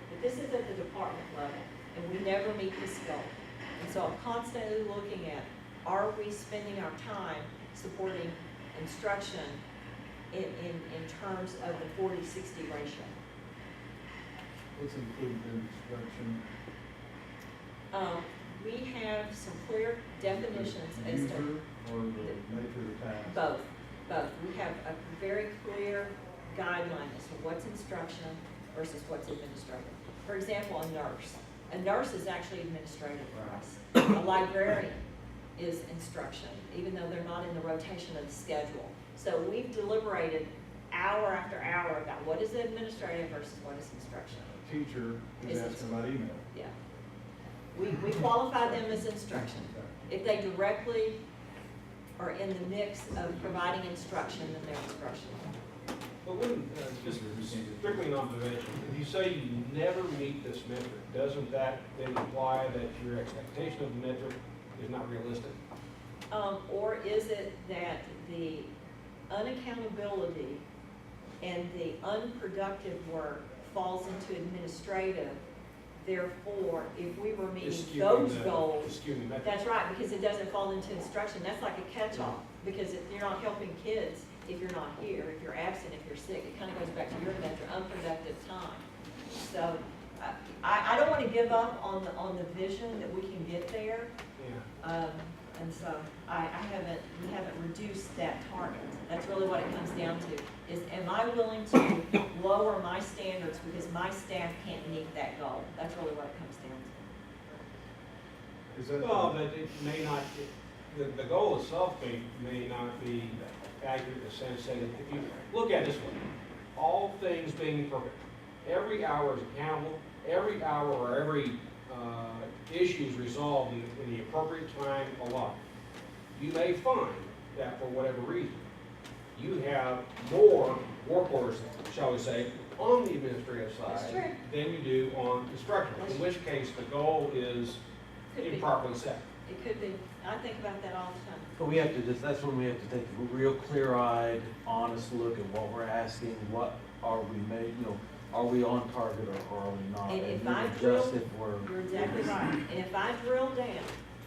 But this is at the department level, and we never meet this goal. And so I'm constantly looking at, are we spending our time supporting instruction in terms of the 40-60 ratio?
What's included in instruction?
we have some clear definitions
The
as
user
to
or the nature of the task?
both. We have a very clear guideline as to what's instruction versus what's administrative. For example, a nurse is actually administrative for us. A librarian is instruction, even though they're not in the rotation of the schedule. So we've deliberated hour after hour about what is administrative versus what is instruction.
A teacher is
Is it-
asking about email.
Yeah. We qualify them as instruction. If they directly are in the mix of providing instruction, then they're instruction.
But when, just strictly an observation, if you say you never meet this metric, doesn't that then imply that your expectation of the metric is not realistic?
Or is it that the unaccountability and the unproductive work falls into administrative? Therefore, if we were meeting
Just skewing
those
the-
goals,
just skewing the metric.
that's right, because it doesn't fall into instruction. That's like a catch-all. Because if you're not helping kids, if you're not here, if you're absent, if you're sick, it kind of goes back to your metric, unproductive time. So I don't want to give up on the vision that we can get there.
Yeah.
And so we haven't reduced that target. That's really what it comes down to, is am I willing to lower my standards because my staff can't meet that goal? That's really what it comes down to.
Is that?
Well, but it may not, the goal itself may not be accurate in the sense that if you look at it this way, all things being perfect, every hour is accountable, every hour or every issue is resolved in the appropriate time allotted. You may find that for whatever reason, you have more work orders, shall we say, on the administrative
That's
side
true.
than you do on instructional, in which case the goal is
Could be.
improperly set.
It could be. I think about that all the time.
But we have to just, that's when we have to take a real clear-eyed, honest look at what we're asking, what are we made, are we on target or are we not?
And if
then
I
adjust
drill-
if we're.
You're exactly right. And if I drill down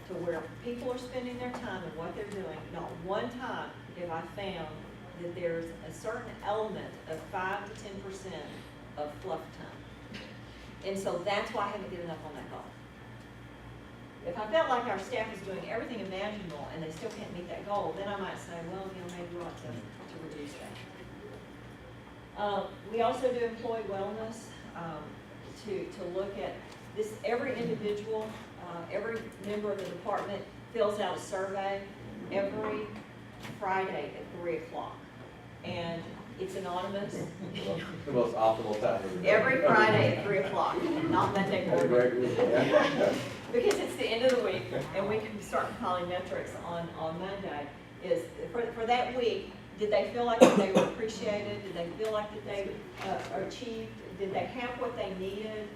to where people are spending their time and what they're doing, not one time have I found that there's a certain element of 5 to 10% of fluff time. And so that's why I haven't given up on that goal. If I felt like our staff is doing everything imaginable and they still can't meet that goal, then I might say, well, maybe we ought to reduce that. We also do employee wellness, to look at this, every individual, every member of the department fills out a survey every Friday at 3 o'clock. And it's anonymous.
The most optimal time.
Every Friday at 3 o'clock, not Monday
Have a
morning.
great week, yeah.
Because it's the end of the week, and we can start compiling metrics on Monday, is for that week, did they feel like that they were appreciated? Did they feel like that they achieved? Did they have what they needed?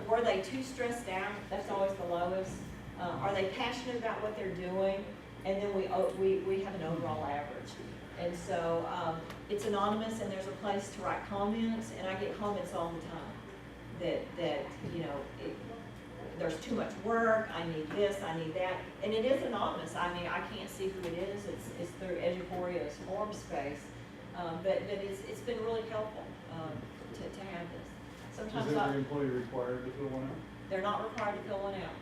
Were they too stressed out? That's always the lowest. Are they passionate about what they're doing? And then we have an overall average. And so it's anonymous, and there's a place to write comments, and I get comments all the time that there's too much work, I need this, I need that, and it is anonymous. I mean, I can't see who it is. It's through Educoria's form space, but it's been really helpful to have this. Sometimes
Is every employee required to fill one out?
they're not required to fill one out.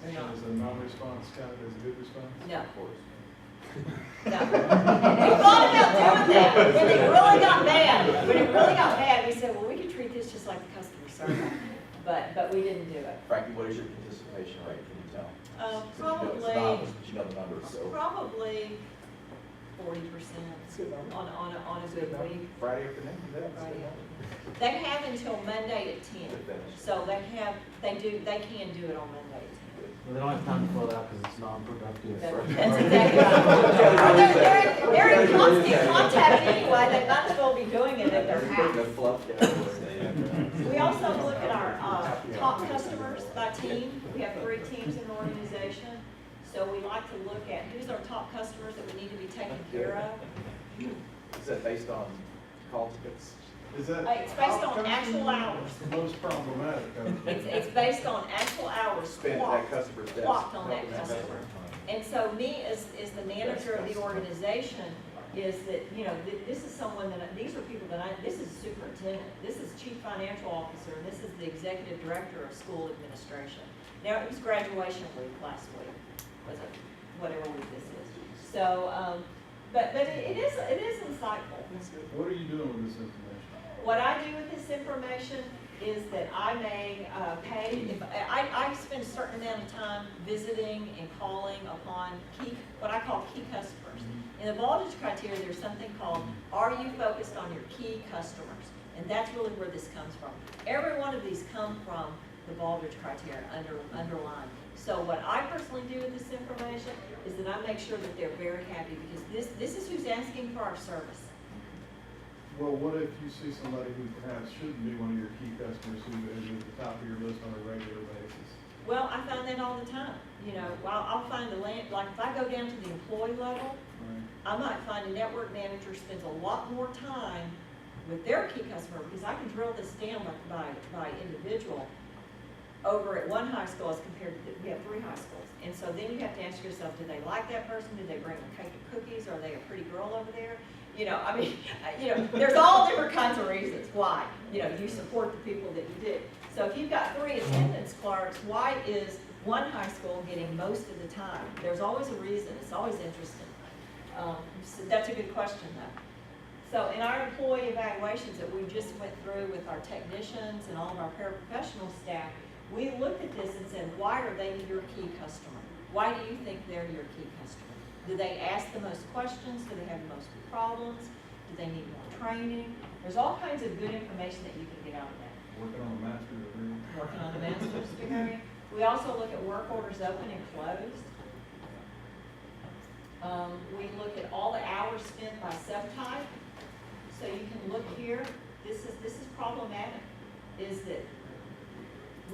They're not.
Is a non-response counted as a good response?
No.
Of course.
No. We thought about doing that, and it really got bad. When it really got bad, we said, well, we could treat this just like the customer survey, but we didn't do it.
Frankie, what is your participation rate, can you tell? It's
Probably,
anonymous, but you know the numbers, so.
probably 40% on a good week.
Friday afternoon, you know?
Friday. They have until Monday at 10, so they can do it on Monday at 10.
Well, they don't have time to fill it out because it's non-productive.
That's exactly right. They're in constant contact anyway, they might as well be doing it at their
The
house.
fluff down.
We also look at our top customers by team. We have 3 teams in the organization. So we like to look at who's our top customers that we need to be taken care of.
Is that based on call tickets?
Is that?
It's based on actual hours.
The most problematic of it.
It's based on actual hours
Spent at
clocked.
that customer's desk.
Clocked on that customer. And so me, as the manager of the organization, is that, you know, this is someone that, these are people that this is superintendent, this is chief financial officer, and this is the executive director of school administration. Now, it was graduation week last week, was it, whatever week this is. So, but it is insightful.
What are you doing with this information?
What I do with this information is that I may pay, if I spend a certain amount of time visiting and calling upon what I call key customers. In the voltage criteria, there's something called, are you focused on your key customers? And that's really where this comes from. Every one of these come from the voltage criteria underlined. So what I personally do with this information is that I make sure that they're very happy, because this is who's asking for our service.
Well, what if you see somebody who perhaps shouldn't be one of your key customers who is at the top of your list on a regular basis?
Well, I find that all the time. You know, I'll find like if I go down to the employee level,
Right.
I might find a network manager spends a lot more time with their key customer, because I can drill this down by individual over at one high school as compared to, we have 3 high schools. And so then you have to ask yourself, do they like that person? Do they bring a cake of cookies? Are they a pretty girl over there? You know, I mean, you know, there's all different kinds of reasons why, you know, you support the people that you do. So if you've got 3 attendance clerks, why is one high school getting most of the time? There's always a reason. It's always interesting. So that's a good question, though. So in our employee evaluations that we just went through with our technicians and all of our paraprofessional staff, we looked at this and said, why are they your key customer? Why do you think they're your key customer? Do they ask the most questions? Do they have the most problems? Do they need more training? There's all kinds of good information that you can get out of that.
Working on a master's degree.
Working on the master's degree. We also look at work orders open and closed. We look at all the hours spent by subtype. So you can look here. This is problematic. Is that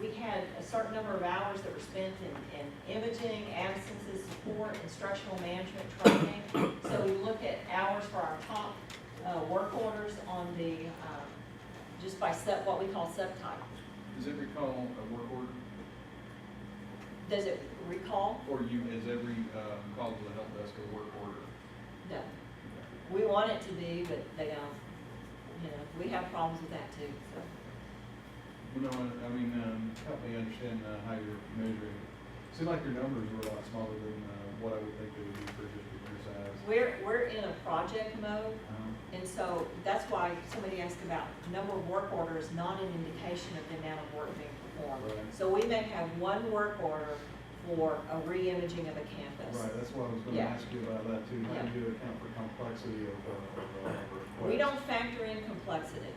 we had a certain number of hours that were spent in imaging, absences, support, instructional management training. So we look at hours for our top work orders on the just by what we call subtype.
Does it recall a work order,
Does it recall?
or is every call to the help desk a work order?
No. We want it to be, but they don't. You know, we have problems with that too, so.
You know, I mean, help me understand how you're measuring. Seems like your numbers were a lot smaller than what I would think they would be for a district your size.
We're in a project mode, and so that's why somebody asked about number of work orders, not an indication of the amount of work being performed.
Right.
So we may have one work order for a re-imaging of a campus.
Right, that's what I was gonna
Yeah.
ask you about that too. How do you account for complexity of
We
requests?
don't factor in complexity.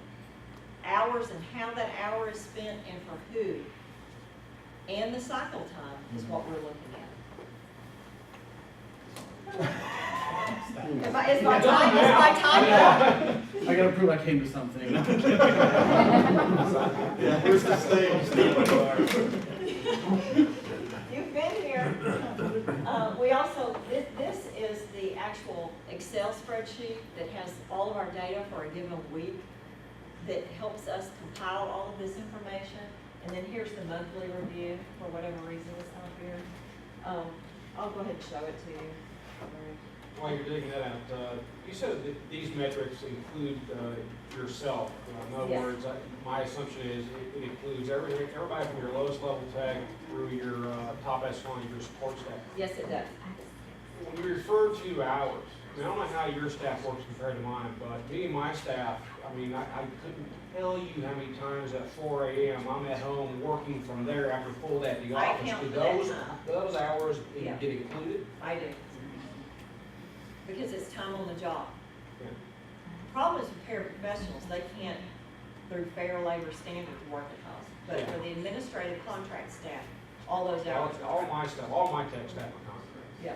Hours and how that hour is spent and for who. And the cycle time is what we're looking at. Is my time up?
I gotta prove I came to something.
Yeah, where's the stage?
You've been here. We also, this is the actual Excel spreadsheet that has all of our data for a given week that helps us compile all of this information. And then here's the monthly review, for whatever reason it's not here. I'll go ahead and show it to you.
While you're digging that out, you said that these metrics include yourself. In other
Yes.
words, my assumption is it includes everybody from your lowest level tech through your top echelon, your support staff.
Yes, it does.
When you refer to hours, I don't know how your staff works compared to mine, but me and my staff, I mean, I couldn't tell you how many times at 4 a.m. I'm at home working from there after full day at the
I
office.
count
Do
for that
those,
time.
those hours
Yeah.
get included?
I do. Because it's time on the job.
Yeah.
Problem is with paraprofessionals, they can't, through fair labor standards, work at those. But for the administrative contract staff, all those hours are.
All my stuff, all my tech staff are contracts.
Yeah,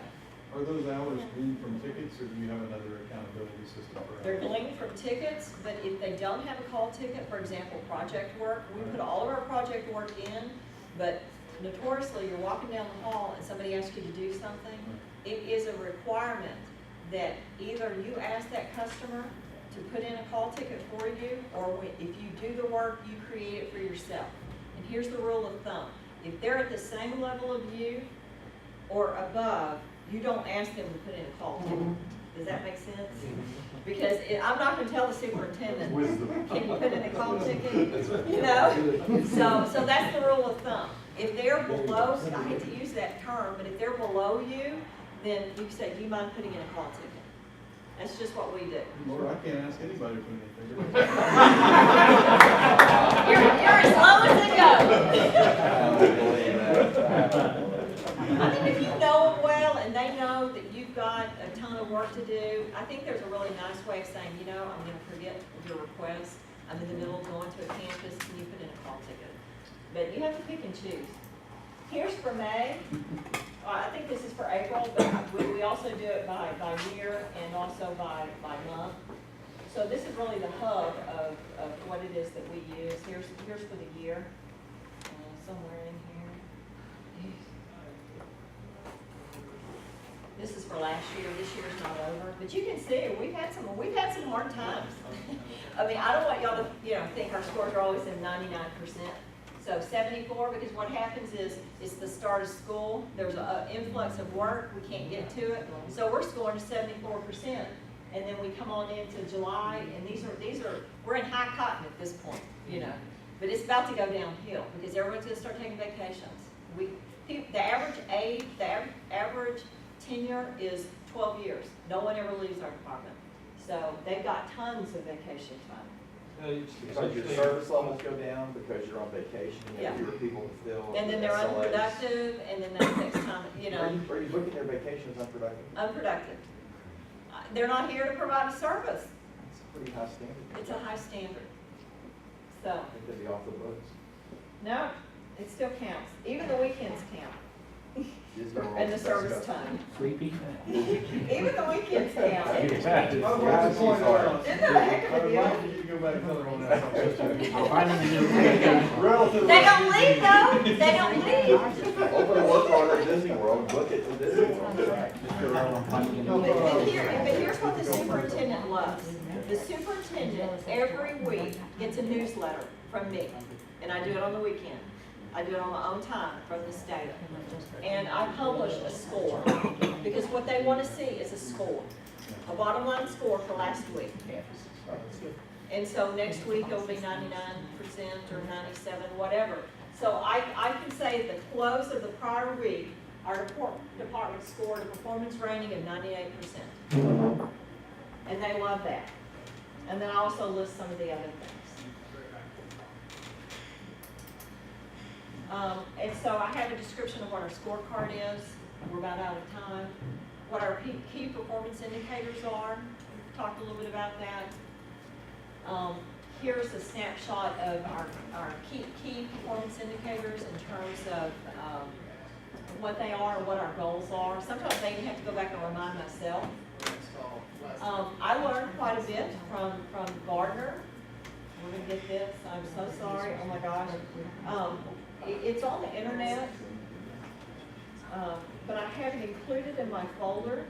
Are those hours gleaned from tickets, or do you have another accountability system for hours?
they're gleaned from tickets, but if they don't have a call ticket, for example, project work, we put all of our project work in, but notoriously, you're walking down the hall and somebody asks you to do something, it is a requirement that either you ask that customer to put in a call ticket for you, or if you do the work, you create it for yourself. And here's the rule of thumb. If they're at the same level of you or above, you don't ask them to put in a call ticket. Does that make sense? Because I'm not gonna tell the superintendent, can you put in a call ticket? You know? So that's the rule of thumb. If they're below, I hate to use that term, but if they're below you, then you say, do you mind putting in a call ticket? That's just what we do.
Lord, I can't ask anybody to put anything.
You're as low as they go. I think if you know them well and they know that you've got a ton of work to do, I think there's a really nice way of saying, you know, I'm gonna forget your request. I'm in the middle of going to a campus, can you put in a call ticket? But you have to pick and choose. Here's for May. I think this is for April, but we also do it by year and also by month. So this is really the hub of what it is that we use. Here's for the year, somewhere in here. This is for last year. This year's not over, but you can see we've had some hard times. I mean, I don't want y'all to think our scores are always in 99%. So 74, because what happens is it's the start of school. There's an influx of work. We can't get to it, so we're scoring 74%. And then we come on into July, and these are we're in high cotton at this point, But it's about to go downhill because everyone's going to start taking vacations. The average tenure is 12 years. No one ever leaves our department, so they've got tons of vacation time.
Because your service levels go down, because you're on vacation, you have fewer people to fill.
And then they're
SLAs.
unproductive, and then that takes time,
Are you looking at their vacation as unproductive?
unproductive. They're not here to provide a service.
It's a pretty high standard.
It's a high standard. So,
I think they'd be off the books.
no, it still counts. Even the weekends count.
Just go
And the
wrong.
service time.
Sleepy?
Even the weekends count.
Exactly.
Oh, well, the point is,
Isn't that a heck of a deal?
why don't you go back and tell everyone else?
Finding a new vacation.
Relatively.
They don't leave though. They don't leave.
Open a work order at Disney World, book it to Disney World.
But here's what the superintendent loves. The superintendent every week gets a newsletter from me, and I do it on the weekend. I do it on my own time from this data. And I publish a score, because what they want to see is a score, a bottom line score for last week. And so next week it'll be 99% or 97, whatever. So I can say at the close of the prior week, our department scored a performance rating of 98%. And they love that. And then I also list some of the other things. And so I have a description of what our scorecard is. We're about out of time. What our key performance indicators are. Talked a little bit about that. Here's a snapshot of our key performance indicators in terms of what they are and what our goals are. Sometimes I even have to go back and remind myself. I learned quite a bit from Gardner. We're gonna get this. I'm so sorry. Oh my gosh. It's on the internet, but I have it included in my folder.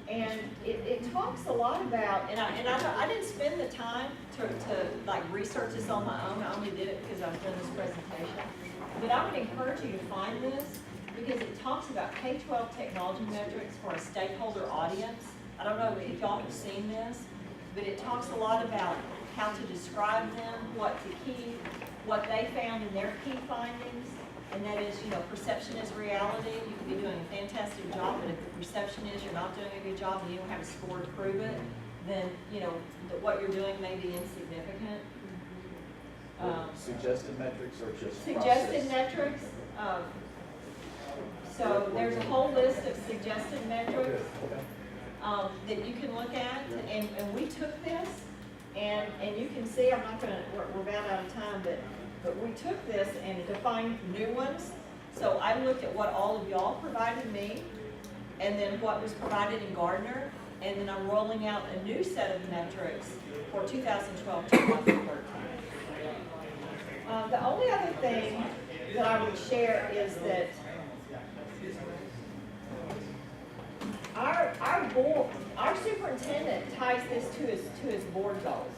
And it talks a lot about, and I didn't spend the time to like research this on my own. I only did it because I was doing this presentation. But I would encourage you to find this because it talks about K-12 technology metrics for a stakeholder audience. I don't know if y'all have seen this, but it talks a lot about how to describe them, what they found in their key findings. And that is, perception is reality. You could be doing a fantastic job, but if the perception is you're not doing a good job and you don't have a score to prove it, then, what you're doing may be insignificant.
Suggested metrics or just
Suggested
process?
metrics. So there's a whole list of suggested metrics that you can look at. And we took this, and you can see, we're about out of time, but we took this and defined new ones. So I looked at what all of y'all provided me, and then what was provided in Gardner, and then I'm rolling out a new set of metrics for 2012-2013. The only other thing that I would share is that our superintendent ties this to his board goals.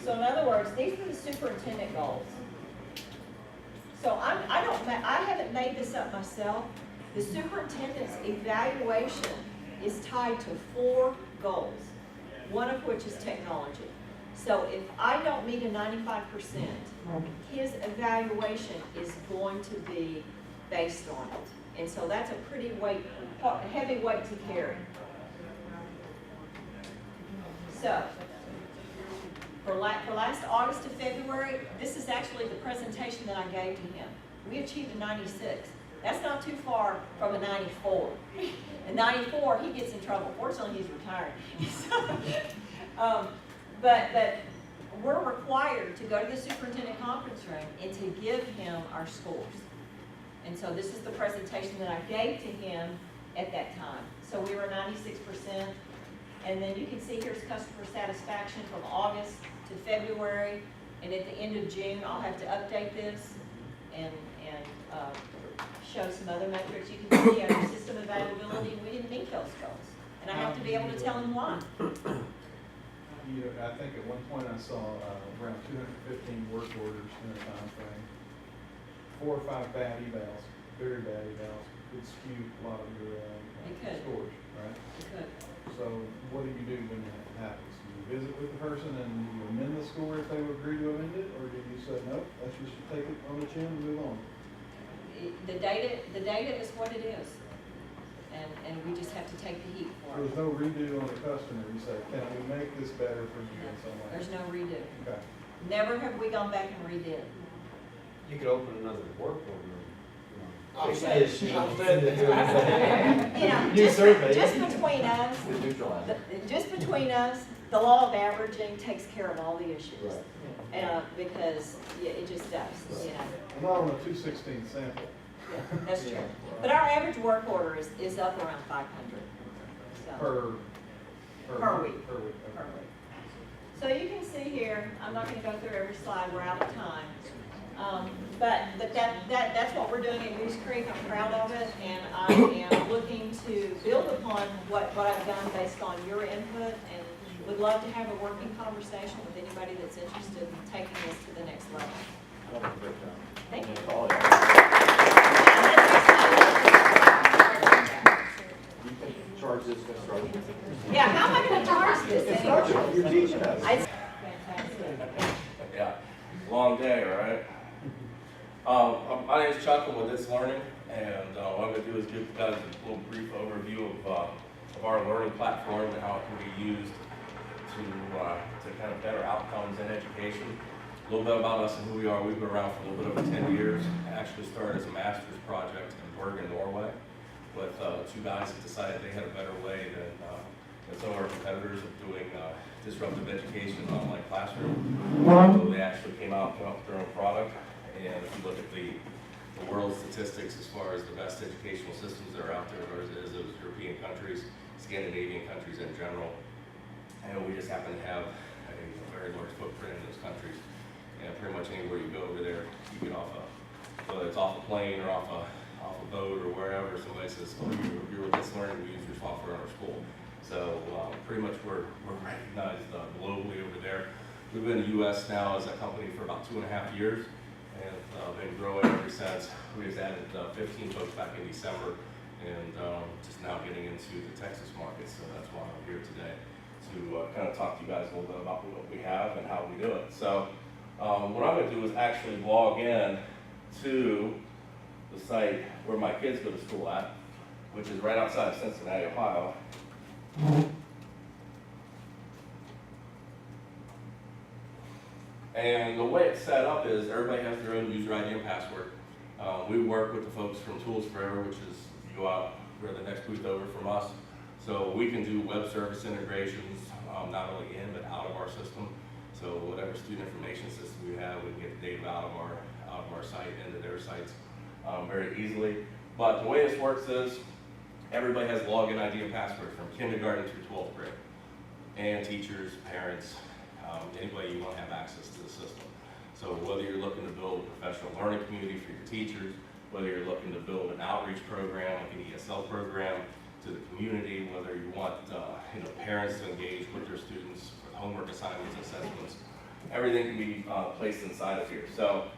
So in other words, these are the superintendent goals. So I haven't made this up myself. The superintendent's evaluation is tied to 4 goals, one of which is technology. So if I don't meet a 95%, his evaluation is going to be based on it. And so that's a pretty heavy weight to carry. So, for last August to February, this is actually the presentation that I gave to him. We achieved a 96. That's not too far from a 94. A 94, he gets in trouble. Fortunately, he's retired. But we're required to go to the superintendent conference room and to give him our scores. And so this is the presentation that I gave to him at that time. So we were 96%. And then you can see here's customer satisfaction from August to February. And at the end of June, I'll have to update this and show some other metrics. You can see under system availability, we didn't meet those goals. And I have to be able to tell him why.
You know, I think at one point I saw around 215 work orders in a time frame. 4 or 5 bad evals, very bad evals, could skew a lot of your scores, right?
It could.
So what do you do when that happens? Do you visit with the person and you amend the score if they would agree to amend it, or do you say, nope, let's just take it on the chin and move on?
The data is what it is. And we just have to take the heat for
There's
it.
no redo on the customer. You say, can we make this better for you in some way?
There's no redo.
Okay.
Never have we gone back and redid.
You could open another work order.
I'm
Fix
saying-
this sheet,
I'm
send it to us.
You know,
New survey.
just between us,
To neutralize it.
just between us, the law of averaging takes care of all the issues.
Right.
Because yeah, it just does, you know.
I'm not on a 216 sample.
Yeah, that's true. But our average work order is up around 500. So,
Per week.
per week. So you can see here, I'm not going to go through every slide, we're out of time. But that's what we're doing at Goose Creek. I'm proud of it, and I am looking to build upon what I've done based on your input, and would love to have a working conversation with anybody that's interested in taking this to the next level. Thank you.
Oh, yeah. You can charge this construction.
Yeah, how am I going to charge this anyway?
Construction, you're teaching us.
Fantastic.
Yeah, long day, right? My name is Chuck, I'm with It's Learning, and what I'm going to do is give you guys a little brief overview of our learning platform and how it can be used to kind of better outcomes in education. A little bit about us and who we are. We've been around for a little bit over 10 years. I actually started as a master's project in Bergen, Norway, with 2 guys that decided they had a better way than some of our competitors of doing disruptive education in online classroom. So they actually came out with their own product. And if you look at the world statistics as far as the best educational systems that are out there, ours is those European countries, Scandinavian countries in general. And we just happen to have a very large footprint in those countries. And pretty much anywhere you go over there, you get off whether it's off a plane or off a boat or wherever, somebody says, oh, you're with It's Learning, we use your software in our school. So pretty much we're recognized globally over there. We've been in the U.S. now as a company for about 2.5 years, and been growing ever since. We just added 15 folks back in December, and just now getting into the Texas market. So that's why I'm here today to kind of talk to you guys a little bit about what we have and how we do it. So what I'm going to do is actually log in to the site where my kids go to school at, which is right outside of Cincinnati, Ohio. And the way it's set up is everybody has their own user ID and password. We work with the folks from Tools Forever, which is, if you go out, we're the next booth over from us. So we can do web service integrations, not only in but out of our system. So whatever student information system we have, we can get the data out of our site into their sites very easily. But the way this works is everybody has login ID and password from kindergarten through 12th grade, and teachers, parents, anybody you want to have access to the system. So whether you're looking to build a professional learning community for your teachers, whether you're looking to build an outreach program, like an ESL program, to the community, whether you want parents to engage with their students with homework assignments, assessments, everything can be placed inside of here. So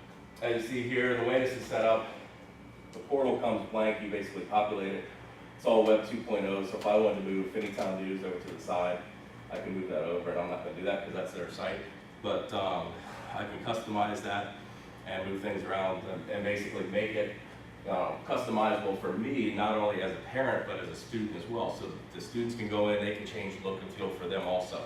as you see here, the way this is set up, the portal comes blank, you basically populate it, It's all Web 2.0, so if I wanted to move Finneytown News over to the side, I can move that over, and I'm not gonna do that because that's their site. But I can customize that and move things around and basically make it customizable for me, not only as a parent, but as a student as well. So the students can go in, they can change look and feel for them also.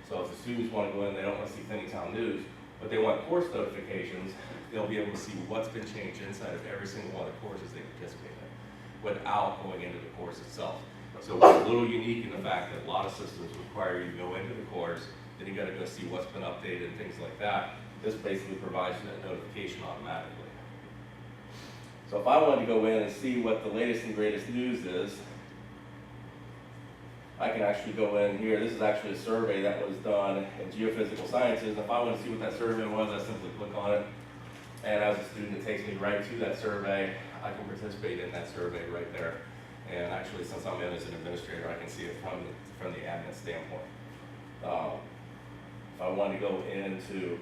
So if the students want to go in, they don't want to see Finneytown News, but they want course notifications, they'll be able to see what's been changed inside of every single one of the courses they participate in without going into the course itself. So we're a little unique in the fact that a lot of systems require you to go into the course, then you gotta go see what's been updated and things like that. This basically provides you that notification automatically. So if I wanted to go in and see what the latest and greatest news is, I can actually go in here. This is actually a survey that was done in geophysical sciences. If I want to see what that survey was, I simply click on it. And as a student, it takes me right to that survey. I can participate in that survey right there. And actually, since I'm in as an administrator, I can see it from the admin standpoint. If I want to go into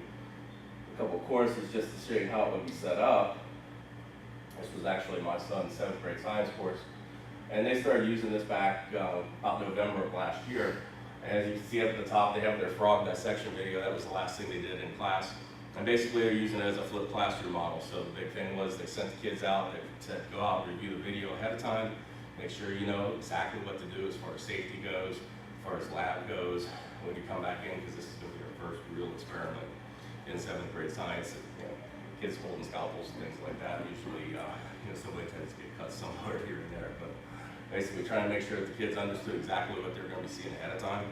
a couple of courses just to show you how it would be set up, this was actually my son's 7th grade science course. And they started using this back about November of last year. And as you can see up at the top, they have their frog dissection video. That was the last thing they did in class. And basically they're using it as a flipped classroom model. So the big thing was they sent the kids out, they said go out and review the video ahead of time, make sure you know exactly what to do as far as safety goes, as far as lab goes, when you come back in, because this is going to be your first real experiment in 7th grade science. You know, kids holding scalpels and things like that. Usually, somebody tends to get cut somewhere here and there, but basically trying to make sure that the kids understood exactly what they're going to be seeing ahead of time,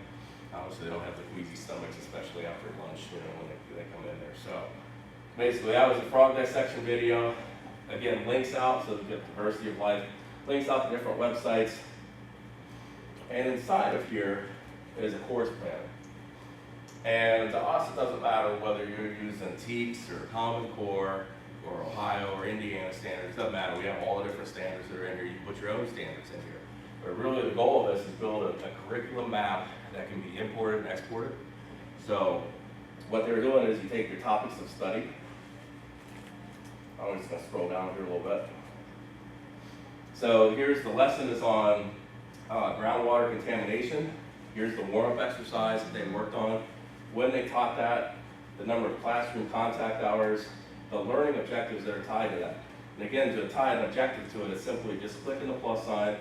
so they don't have the queasy stomachs, especially after lunch, when they come in there. So basically, that was a frog dissection video. Again, links out, so you get diversity of life, links out to different websites. And inside of here is a course plan. And to us, it doesn't matter whether you're using TEPS or Common Core or Ohio or Indiana standards. It doesn't matter. We have all the different standards that are in here. You can put your own standards in here. But really the goal of this is build a curriculum map that can be imported and exported. So what they're doing is you take your topics of study. I'm just going to scroll down here a little bit. So here's the lesson is on groundwater contamination. Here's the warm-up exercise that they worked on. When they taught that, the number of classroom contact hours, the learning objectives that are tied to that. And again, to tie an objective to it is simply just clicking the plus sign.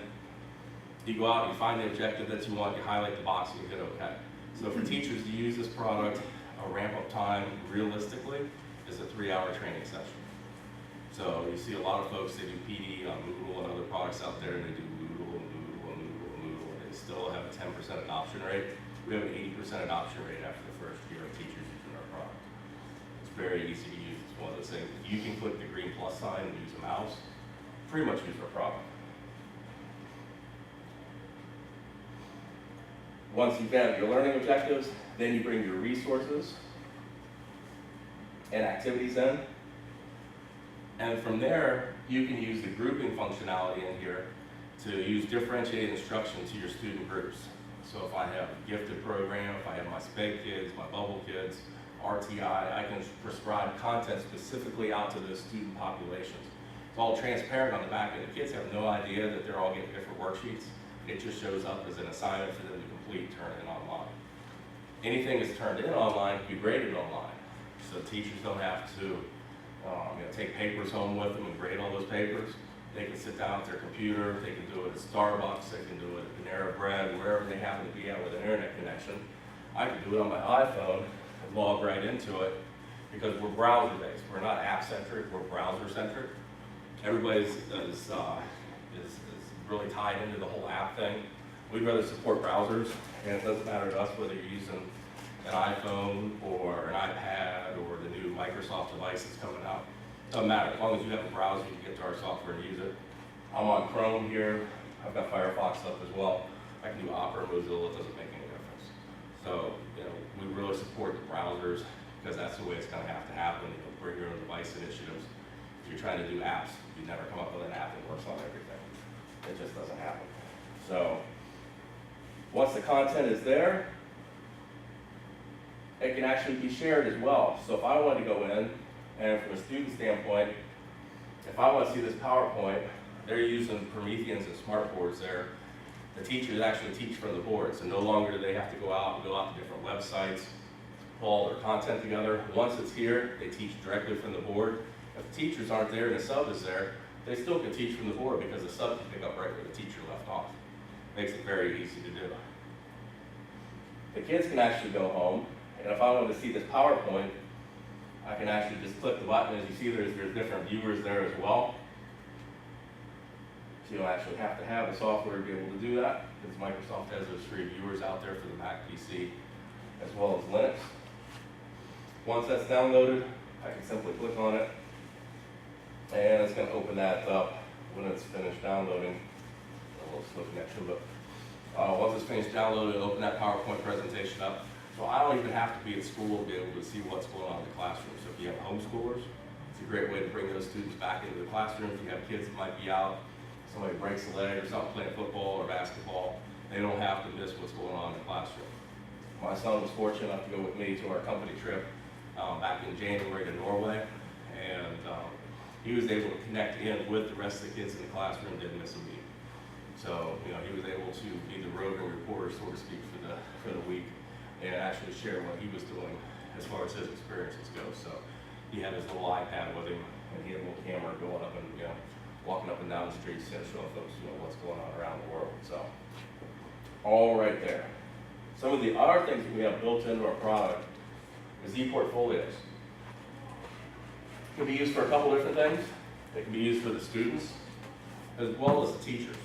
You go out, you find the objective that you want, you highlight the box, and you hit OK. So for teachers to use this product, a ramp-up time realistically is a 3-hour training session. So you see a lot of folks, they do PD on Moodle and other products out there, and they do Moodle and Moodle and Moodle and Moodle, and they still have a 10% adoption rate. We have an 80% adoption rate after the first year of teachers using our product. It's very easy to use. It's one of those things. You can click the green plus sign and use a mouse. Pretty much use our product. Once you've got your learning objectives, then you bring your resources and activities in. And from there, you can use the grouping functionality in here to use differentiated instruction to your student groups. So if I have a gifted program, if I have my SPED kids, my bubble kids, RTI, I can prescribe content specifically out to those student populations. It's all transparent on the back end. The kids have no idea that they're all getting different worksheets. It just shows up as an assignment for them to complete, turn in online. Anything that's turned in online can be graded online. So teachers don't have to take papers home with them and grade all those papers. They can sit down at their computer, they can do it at Starbucks, they can do it at Panera Bread, wherever they happen to be at with an internet connection. I can do it on my iPhone and log right into it because we're browser-based. We're not app-centric, we're browser-centric. Everybody is really tied into the whole app thing. We'd rather support browsers, and it doesn't matter to us whether you're using an iPhone or an iPad or the new Microsoft device that's coming out. Doesn't matter, as long as you have a browser, you can get to our software and use it. I'm on Chrome here. I've got Firefox up as well. I can do Opera, Mozilla, it doesn't make any difference. So, we really support the browsers because that's the way it's going to happen. Bring your own device initiatives. If you're trying to do apps, you never come up with an app that works on everything. It just doesn't happen. So, once the content is there, it can actually be shared as well. So if I wanted to go in, and from a student standpoint, if I want to see this PowerPoint, they're using Prometheans and smartboards there. The teachers actually teach from the board, so no longer do they have to go out to different websites, pull all their content together. Once it's here, they teach directly from the board. If the teachers aren't there and the sub is there, they still can teach from the board because the sub can pick up right where the teacher left off. Makes it very easy to do. The kids can actually go home, and if I want to see this PowerPoint, I can actually just click the button. As you see, there's different viewers there as well. So you don't actually have to have the software to be able to do that, because Microsoft has those free viewers out there for the Mac PC as well as Linux. Once that's downloaded, I can simply click on it, and it's going to open that up when it's finished downloading. A little slow connection, but once it's finished downloading, it'll open that PowerPoint presentation up. So I don't even have to be at school to be able to see what's going on in the classroom. So if you have homeschoolers, it's a great way to bring those students back into the classroom. If you have kids that might be out, somebody breaks a leg or something playing football or basketball, they don't have to miss what's going on in the classroom. My son was fortunate enough to go with me to our company trip back in January to Norway, and he was able to connect in with the rest of the kids in the classroom, didn't miss a beat. So, you know, he was able to be the roving reporter, so to speak, for the week, and actually share what he was doing as far as his experiences go. So he had his little iPad with him, and he had a little camera going up and, you know, walking up and down the streets, and showing folks, you know, what's going on around the world. So, all right there. Some of the other things that we have built into our product is e-portfolios. It can be used for a couple different things. It can be used for the students as well as the teachers.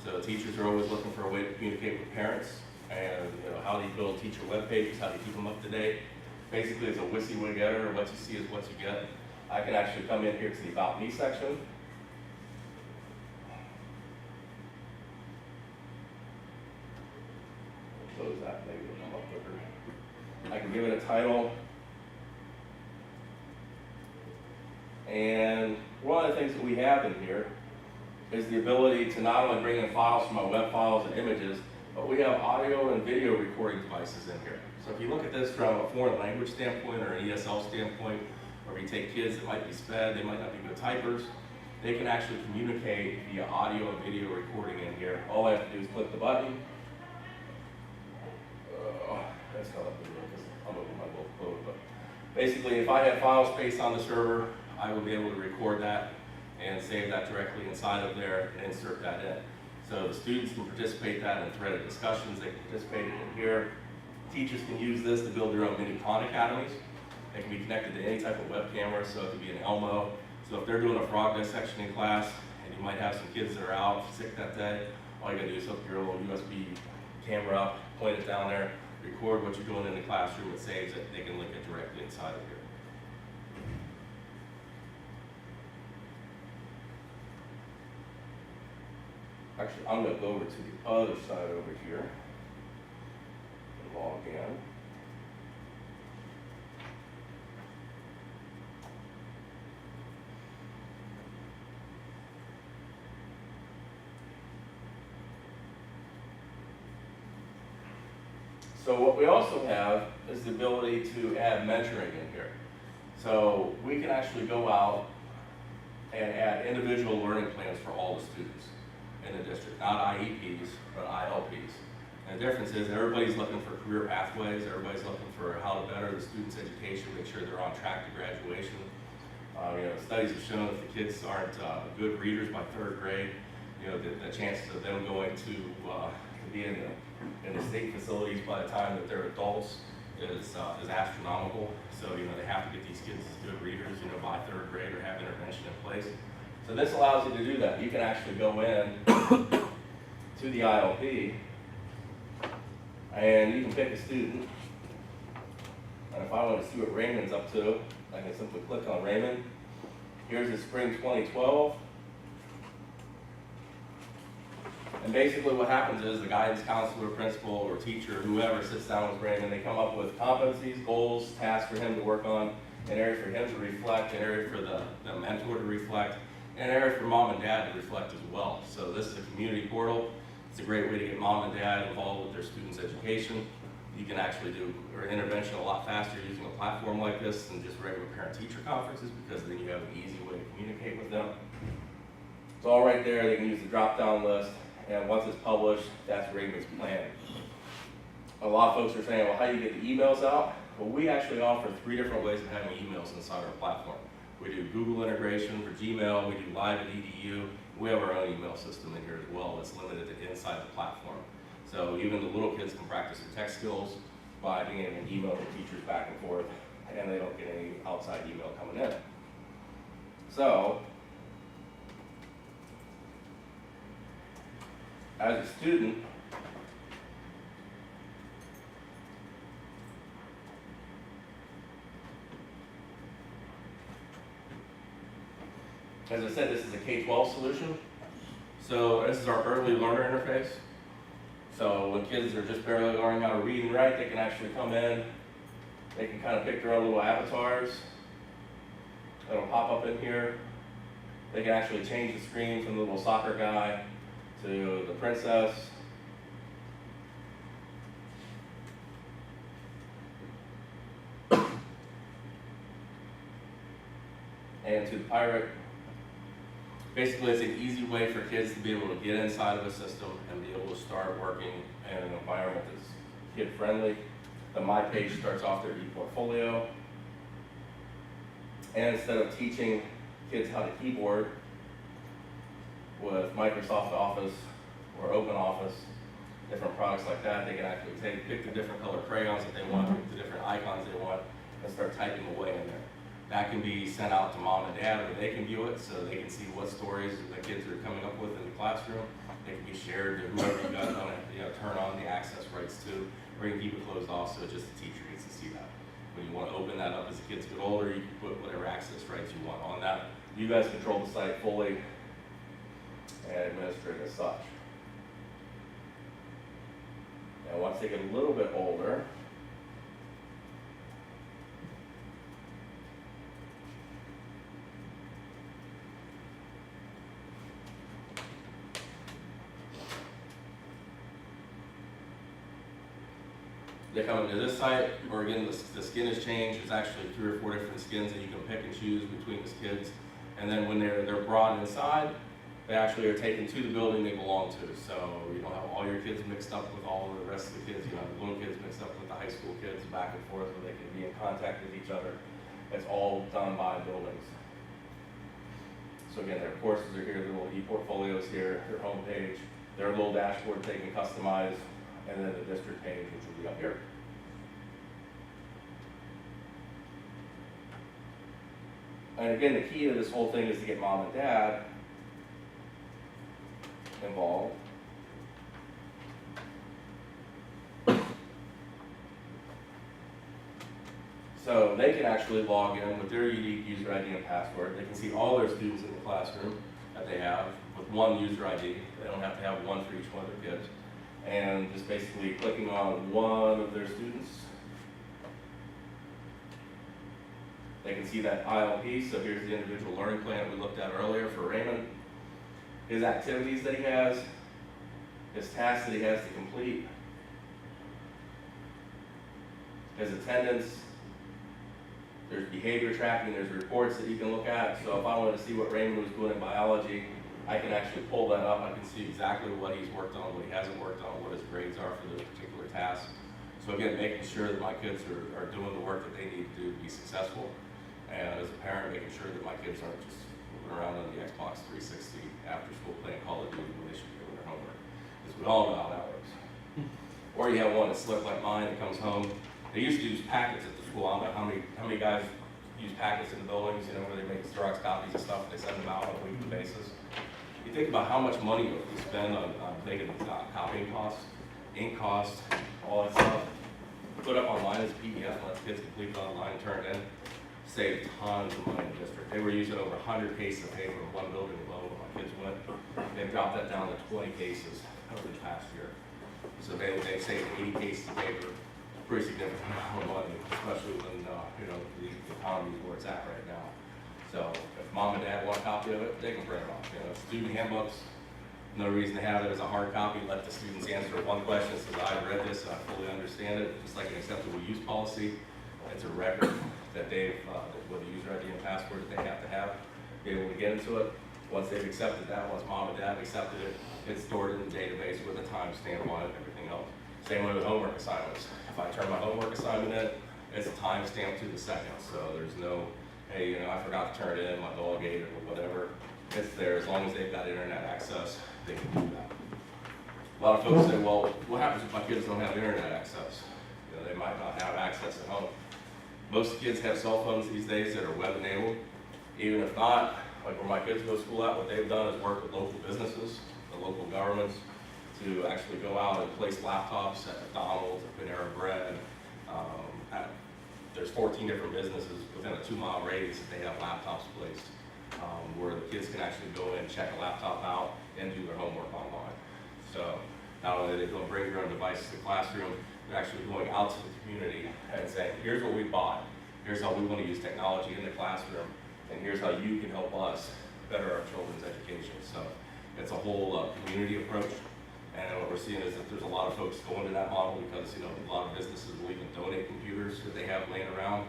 So teachers are always looking for a way to communicate with parents, and you know, how do you build teacher web pages, how do you keep them up to date. Basically, it's a WYSIWYG editor, what you see is what you get. I can actually come in here to the About Me section. Close that, maybe it'll come up quicker. I can give it a title. And one of the things that we have in here is the ability to not only bring in files from my web files and images, but we have audio and video recording devices in here. So if you look at this from a foreign language standpoint or an ESL standpoint, or if you take kids that might be sped, they might not be good typers, they can actually communicate via audio and video recording in here. All I have to do is click the button. That's not up there because I'm opening my little code, but basically if I have file space on the server, I will be able to record that and save that directly inside of there and insert that in. So the students can participate in that in threaded discussions, they can participate in here. Teachers can use this to build their own mini Khan academies. They can be connected to any type of web camera, so it could be an Elmo. So if they're doing a frog dissection in class, and you might have some kids that are out sick that day, all you gotta do is hook your little USB camera up, point it down there, record what you're doing in the classroom, it saves it, they can link it directly inside of here. Actually, I'm going to go over to the other side over here and log in. So what we also have is the ability to add mentoring in here. So we can actually go out and add individual learning plans for all the students in the district, not IEPs, but ILPs. And the difference is everybody's looking for career pathways, everybody's looking for how to better the student's education, make sure they're on track to graduation. You know, studies have shown if the kids aren't good readers by 3rd grade, you know, the chances of them going to be in the state facilities by the time that they're adults is astronomical. So, you know, they have to get these kids as good readers, you know, by 3rd grade or have intervention in place. So this allows you to do that. You can actually go in to the ILP and you can pick a student. And if I want to see what Raymond's up to, I can simply click on Raymond. Here's the spring 2012. And basically what happens is the guidance counselor, principal, or teacher, whoever sits down with Raymond, they come up with competencies, goals, tasks for him to work on, an area for him to reflect, an area for the mentor to reflect, and an area for mom and dad to reflect as well. So this is a community portal. It's a great way to get mom and dad involved with their students' education. You can actually do an intervention a lot faster using a platform like this than just regular parent-teacher conferences, because then you have an easy way to communicate with them. It's all right there. They can use the drop-down list and once it's published, that's Raven's plan. A lot of folks are saying, well, how do you get the emails out? Well, we actually offer 3 different ways of having emails inside our platform. We do Google integration for Gmail, we do Live at EDU, we have our own email system in here as well that's limited to inside the platform. So even the little kids can practice their tech skills by being able to email the teachers back and forth, and they don't get any outside email coming in. So, as a student, as I said, this is a K-12 solution. So this is our early learner interface. So when kids are just barely learning how to read and write, they can actually come in, they can kind of pick their own little avatars. That'll pop up in here. They can actually change the screen from the little soccer guy to the princess. And to the pirate. Basically, it's an easy way for kids to be able to get inside of a system and be able to start working in an environment that's kid-friendly. The My Page starts off their ePortfolio. And instead of teaching kids how to keyboard with Microsoft Office or Open Office, different products like that, they can actually pick the different color crayons that they want, pick the different icons they want, and start typing away in there. That can be sent out to mom and dad where they can view it so they can see what stories the kids are coming up with in the classroom. They can be shared to whoever you guys want to turn on the access rights to, or you can keep it closed off so just the teacher gets to see that. When you want to open that up as the kids get older, you can put whatever access rights you want on that. You guys control the site fully and administer it as such. Now once they get a little bit older, they come into this site, or again, the skin has changed. There's actually 3 or 4 different skins that you can pick and choose between the kids. And then when they're brought inside, they actually are taken to the building they belong to. So you don't have all your kids mixed up with all of the rest of the kids. You know, the little kids mixed up with the high school kids back and forth where they can be in contact with each other. It's all done by buildings. So again, their courses are here, their little e-portfolios here, their homepage, their little dashboard they can customize, and then the district page, which will be up here. And again, the key to this whole thing is to get mom and dad involved. So they can actually log in with their unique user ID and password. They can see all their students in the classroom that they have with one user ID. They don't have to have one for each one of their kids. And just basically clicking on one of their students, they can see that ILP. So here's the individual learning plan we looked at earlier for Raymond. His activities that he has, his tasks that he has to complete, his attendance, there's behavior tracking, there's reports that you can look at. So if I wanted to see what Raymond was doing in biology, I can actually pull that up. I can see exactly what he's worked on, what he hasn't worked on, what his grades are for those particular tasks. So again, making sure that my kids are doing the work that they need to do to be successful. And as a parent, making sure that my kids aren't just moving around on the Xbox 360 after school playing Call of Duty when they should be doing their homework. Because we all know how that works. Or you have one that's slick like mine that comes home. They used to use packets at the school. I don't know how many guys use packets in the buildings, you know, where they make Xerox copies and stuff, and they send them out on a weekly basis. You think about how much money we spend on making copying costs, ink costs, all that stuff. Put up online as a PDF, let the kids complete it online and turn it in. Saved tons of money in the district. They were using over 100 cases of paper in one building alone when my kids went. They've dropped that down to 20 cases over the past year. So they saved 80 cases of paper. Pretty significant amount of money, especially when the economy is where it's at right now. So if mom and dad want a copy of it, they can print it off. You know, student handbooks, no reason to have it as a hard copy. Let the students answer one question, so I've read this and I fully understand it. Just like an acceptable use policy, it's a record that they've with a user ID and password that they have to be able to get into it. Once they've accepted that, once mom and dad have accepted it, it's stored in the database with a timestamp on it and everything else. Same way with homework assignments. If I turn my homework assignment in, it's a timestamp to the second, so there's no, hey, you know, I forgot to turn it in, my dog ate it or whatever. It's there, as long as they've got internet access, they can do that. A lot of folks say, well, what happens if my kids don't have internet access? You know, they might not have access at home. Most kids have cell phones these days that are web enabled. Even if not, like where my kids go to school at, what they've done is work with local businesses, the local governments, to actually go out and place laptops at McDonald's, at Panera Bread. There's 14 different businesses within a 2-mile radius that they have laptops placed, where the kids can actually go in, check a laptop out, and do their homework online. So not only are they going to bring your own devices to the classroom, they're actually going out to the community and saying, here's what we bought, here's how we want to use technology in the classroom, and here's how you can help us better our children's education. So it's a whole community approach. And what we're seeing is that there's a lot of folks going to that model because, you know, a lot of businesses will even donate computers that they have laying around.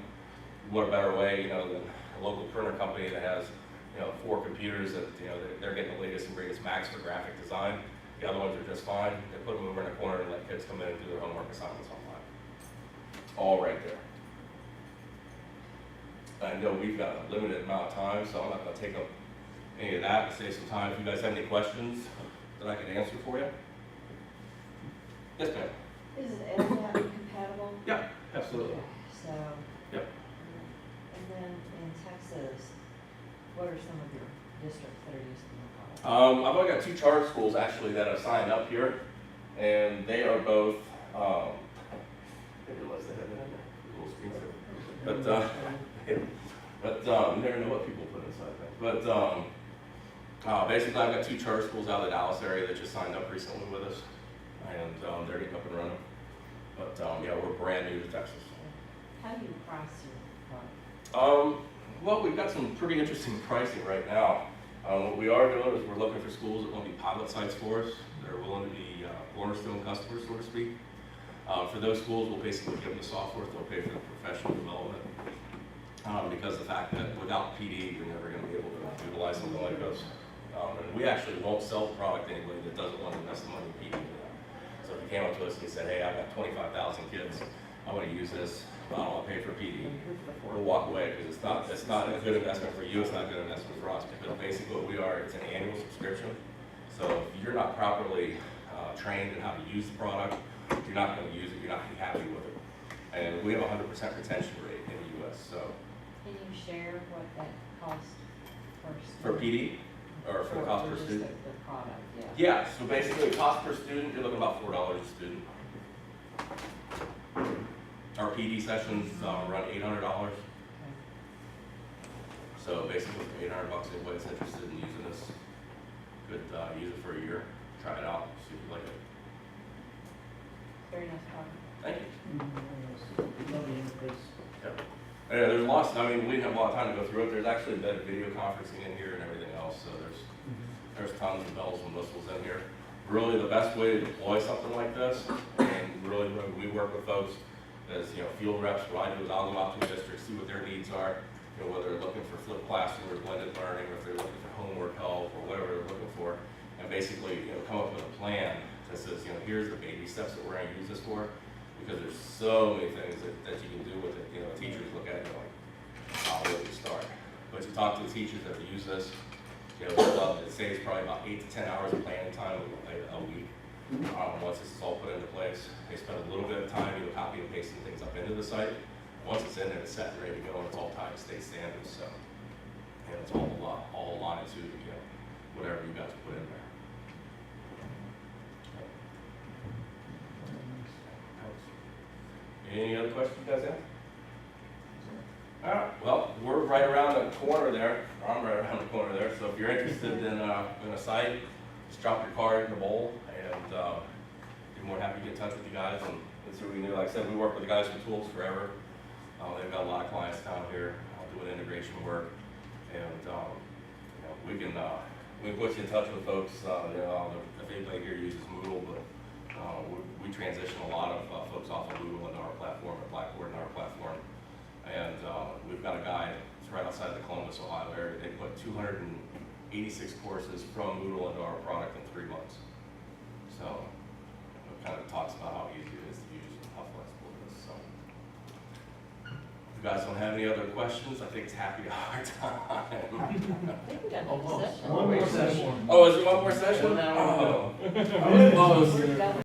What a better way, you know, than a local printer company that has, you know, 4 computers that, you know, they're getting the latest and greatest Macs for graphic design. The other ones are just fine. They put them over in a corner and let kids come in and do their homework assignments online. All right there. I know we've got a limited amount of time, so I'm not going to take up any of that. To save some time. If you guys have any questions that I can answer for you. Yes, ma'am.
Is it NORTHSIDE compatible?
Yeah, absolutely.
So.
Yep.
And then in Texas, what are some of your districts that are using the product?
I've only got 2 charter schools actually that have signed up here, and they are both, I didn't realize they had that in there, little screen but you never know what people put inside things. But basically I've got 2 charter schools out of the Dallas area that just signed up recently with us, and they're getting up and running. But yeah, we're brand new to Texas.
How do you price your product?
Well, we've got some pretty interesting pricing right now. What we are doing is we're looking for schools that want to be pilot sites for us. They're willing to be cornerstone customers, so to speak. For those schools, we'll basically give them the software. They'll pay for the professional development. Because of the fact that without PD, you're never going to be able to utilize something like this. And we actually won't sell the product to anybody that doesn't want to invest the money in PD. So if you came up to us and you said, hey, I've got 25,000 kids, I want to use this, but I don't want to pay for PD, we'll walk away because it's not a good investment for you, it's not a good investment for us, because basically what we are, it's an annual subscription. So if you're not properly trained in how to use the product, you're not going to use it, you're not going to be happy with it. And we have a 100% retention rate in the US, so.
Can you share what that costs
For PD, or for the cost per
just
student?
The product, yeah.
Yeah, so basically the cost per student, you're looking about $4 a student. Our PD sessions run $800.
Okay.
So basically for $800, anybody that's interested in using this could use it for a year, try it out, see if you like it.
Very nice product.
Thank you. Yep. Yeah, there's lots, I mean, we didn't have a lot of time to go through it. There's actually embedded video conferencing in here and everything else, so there's tons of bells and whistles in here. Really the best way to deploy something like this, and really when we work with folks as, you know, field reps, what I do is I'll go out to the district, see what their needs are, you know, whether they're looking for flipped classroom or blended learning, or if they're looking for homework help or whatever they're looking for, and basically, you know, come up with a plan that says, you know, here's the baby steps that we're going to use this for. Because there's so many things that you can do with it. You know, teachers look at it and go like, how do you start? But you talk to the teachers that use this, you know, it saves probably about 8 to 10 hours of planning time a week. Once this is all put into place, they spend a little bit of time, you know, copying and pasting things up into the site. Once it's in there, it's set and ready to go, and it's all tied to state standards. So, and it's all aligned to, you know, whatever you guys put in there. Any other questions you guys have? All right, well, we're right around the corner there, or I'm right around the corner there, so if you're interested in a site, just drop your card in the bowl, and be more happy to get in touch with you guys and see what we can do. Like I said, we work with the guys from Tools Forever. They've got a lot of clients down here doing integration work, and you know, we can put you in touch with folks. You know, if anybody here uses Moodle, but we transition a lot of folks off of Moodle into our platform, or Blackboard into our platform. And we've got a guy that's right outside the Columbus, Ohio area. They put 250 86 courses from Moodle into our product in 3 months. So it kind of talks about how easy it is to use and how flexible it is. So if you guys don't have any other questions, I think it's happy hour time.
I think we got another session.
One more session.
Oh, is there one more session?
One hour to go.
Oh, I was close.
We're done.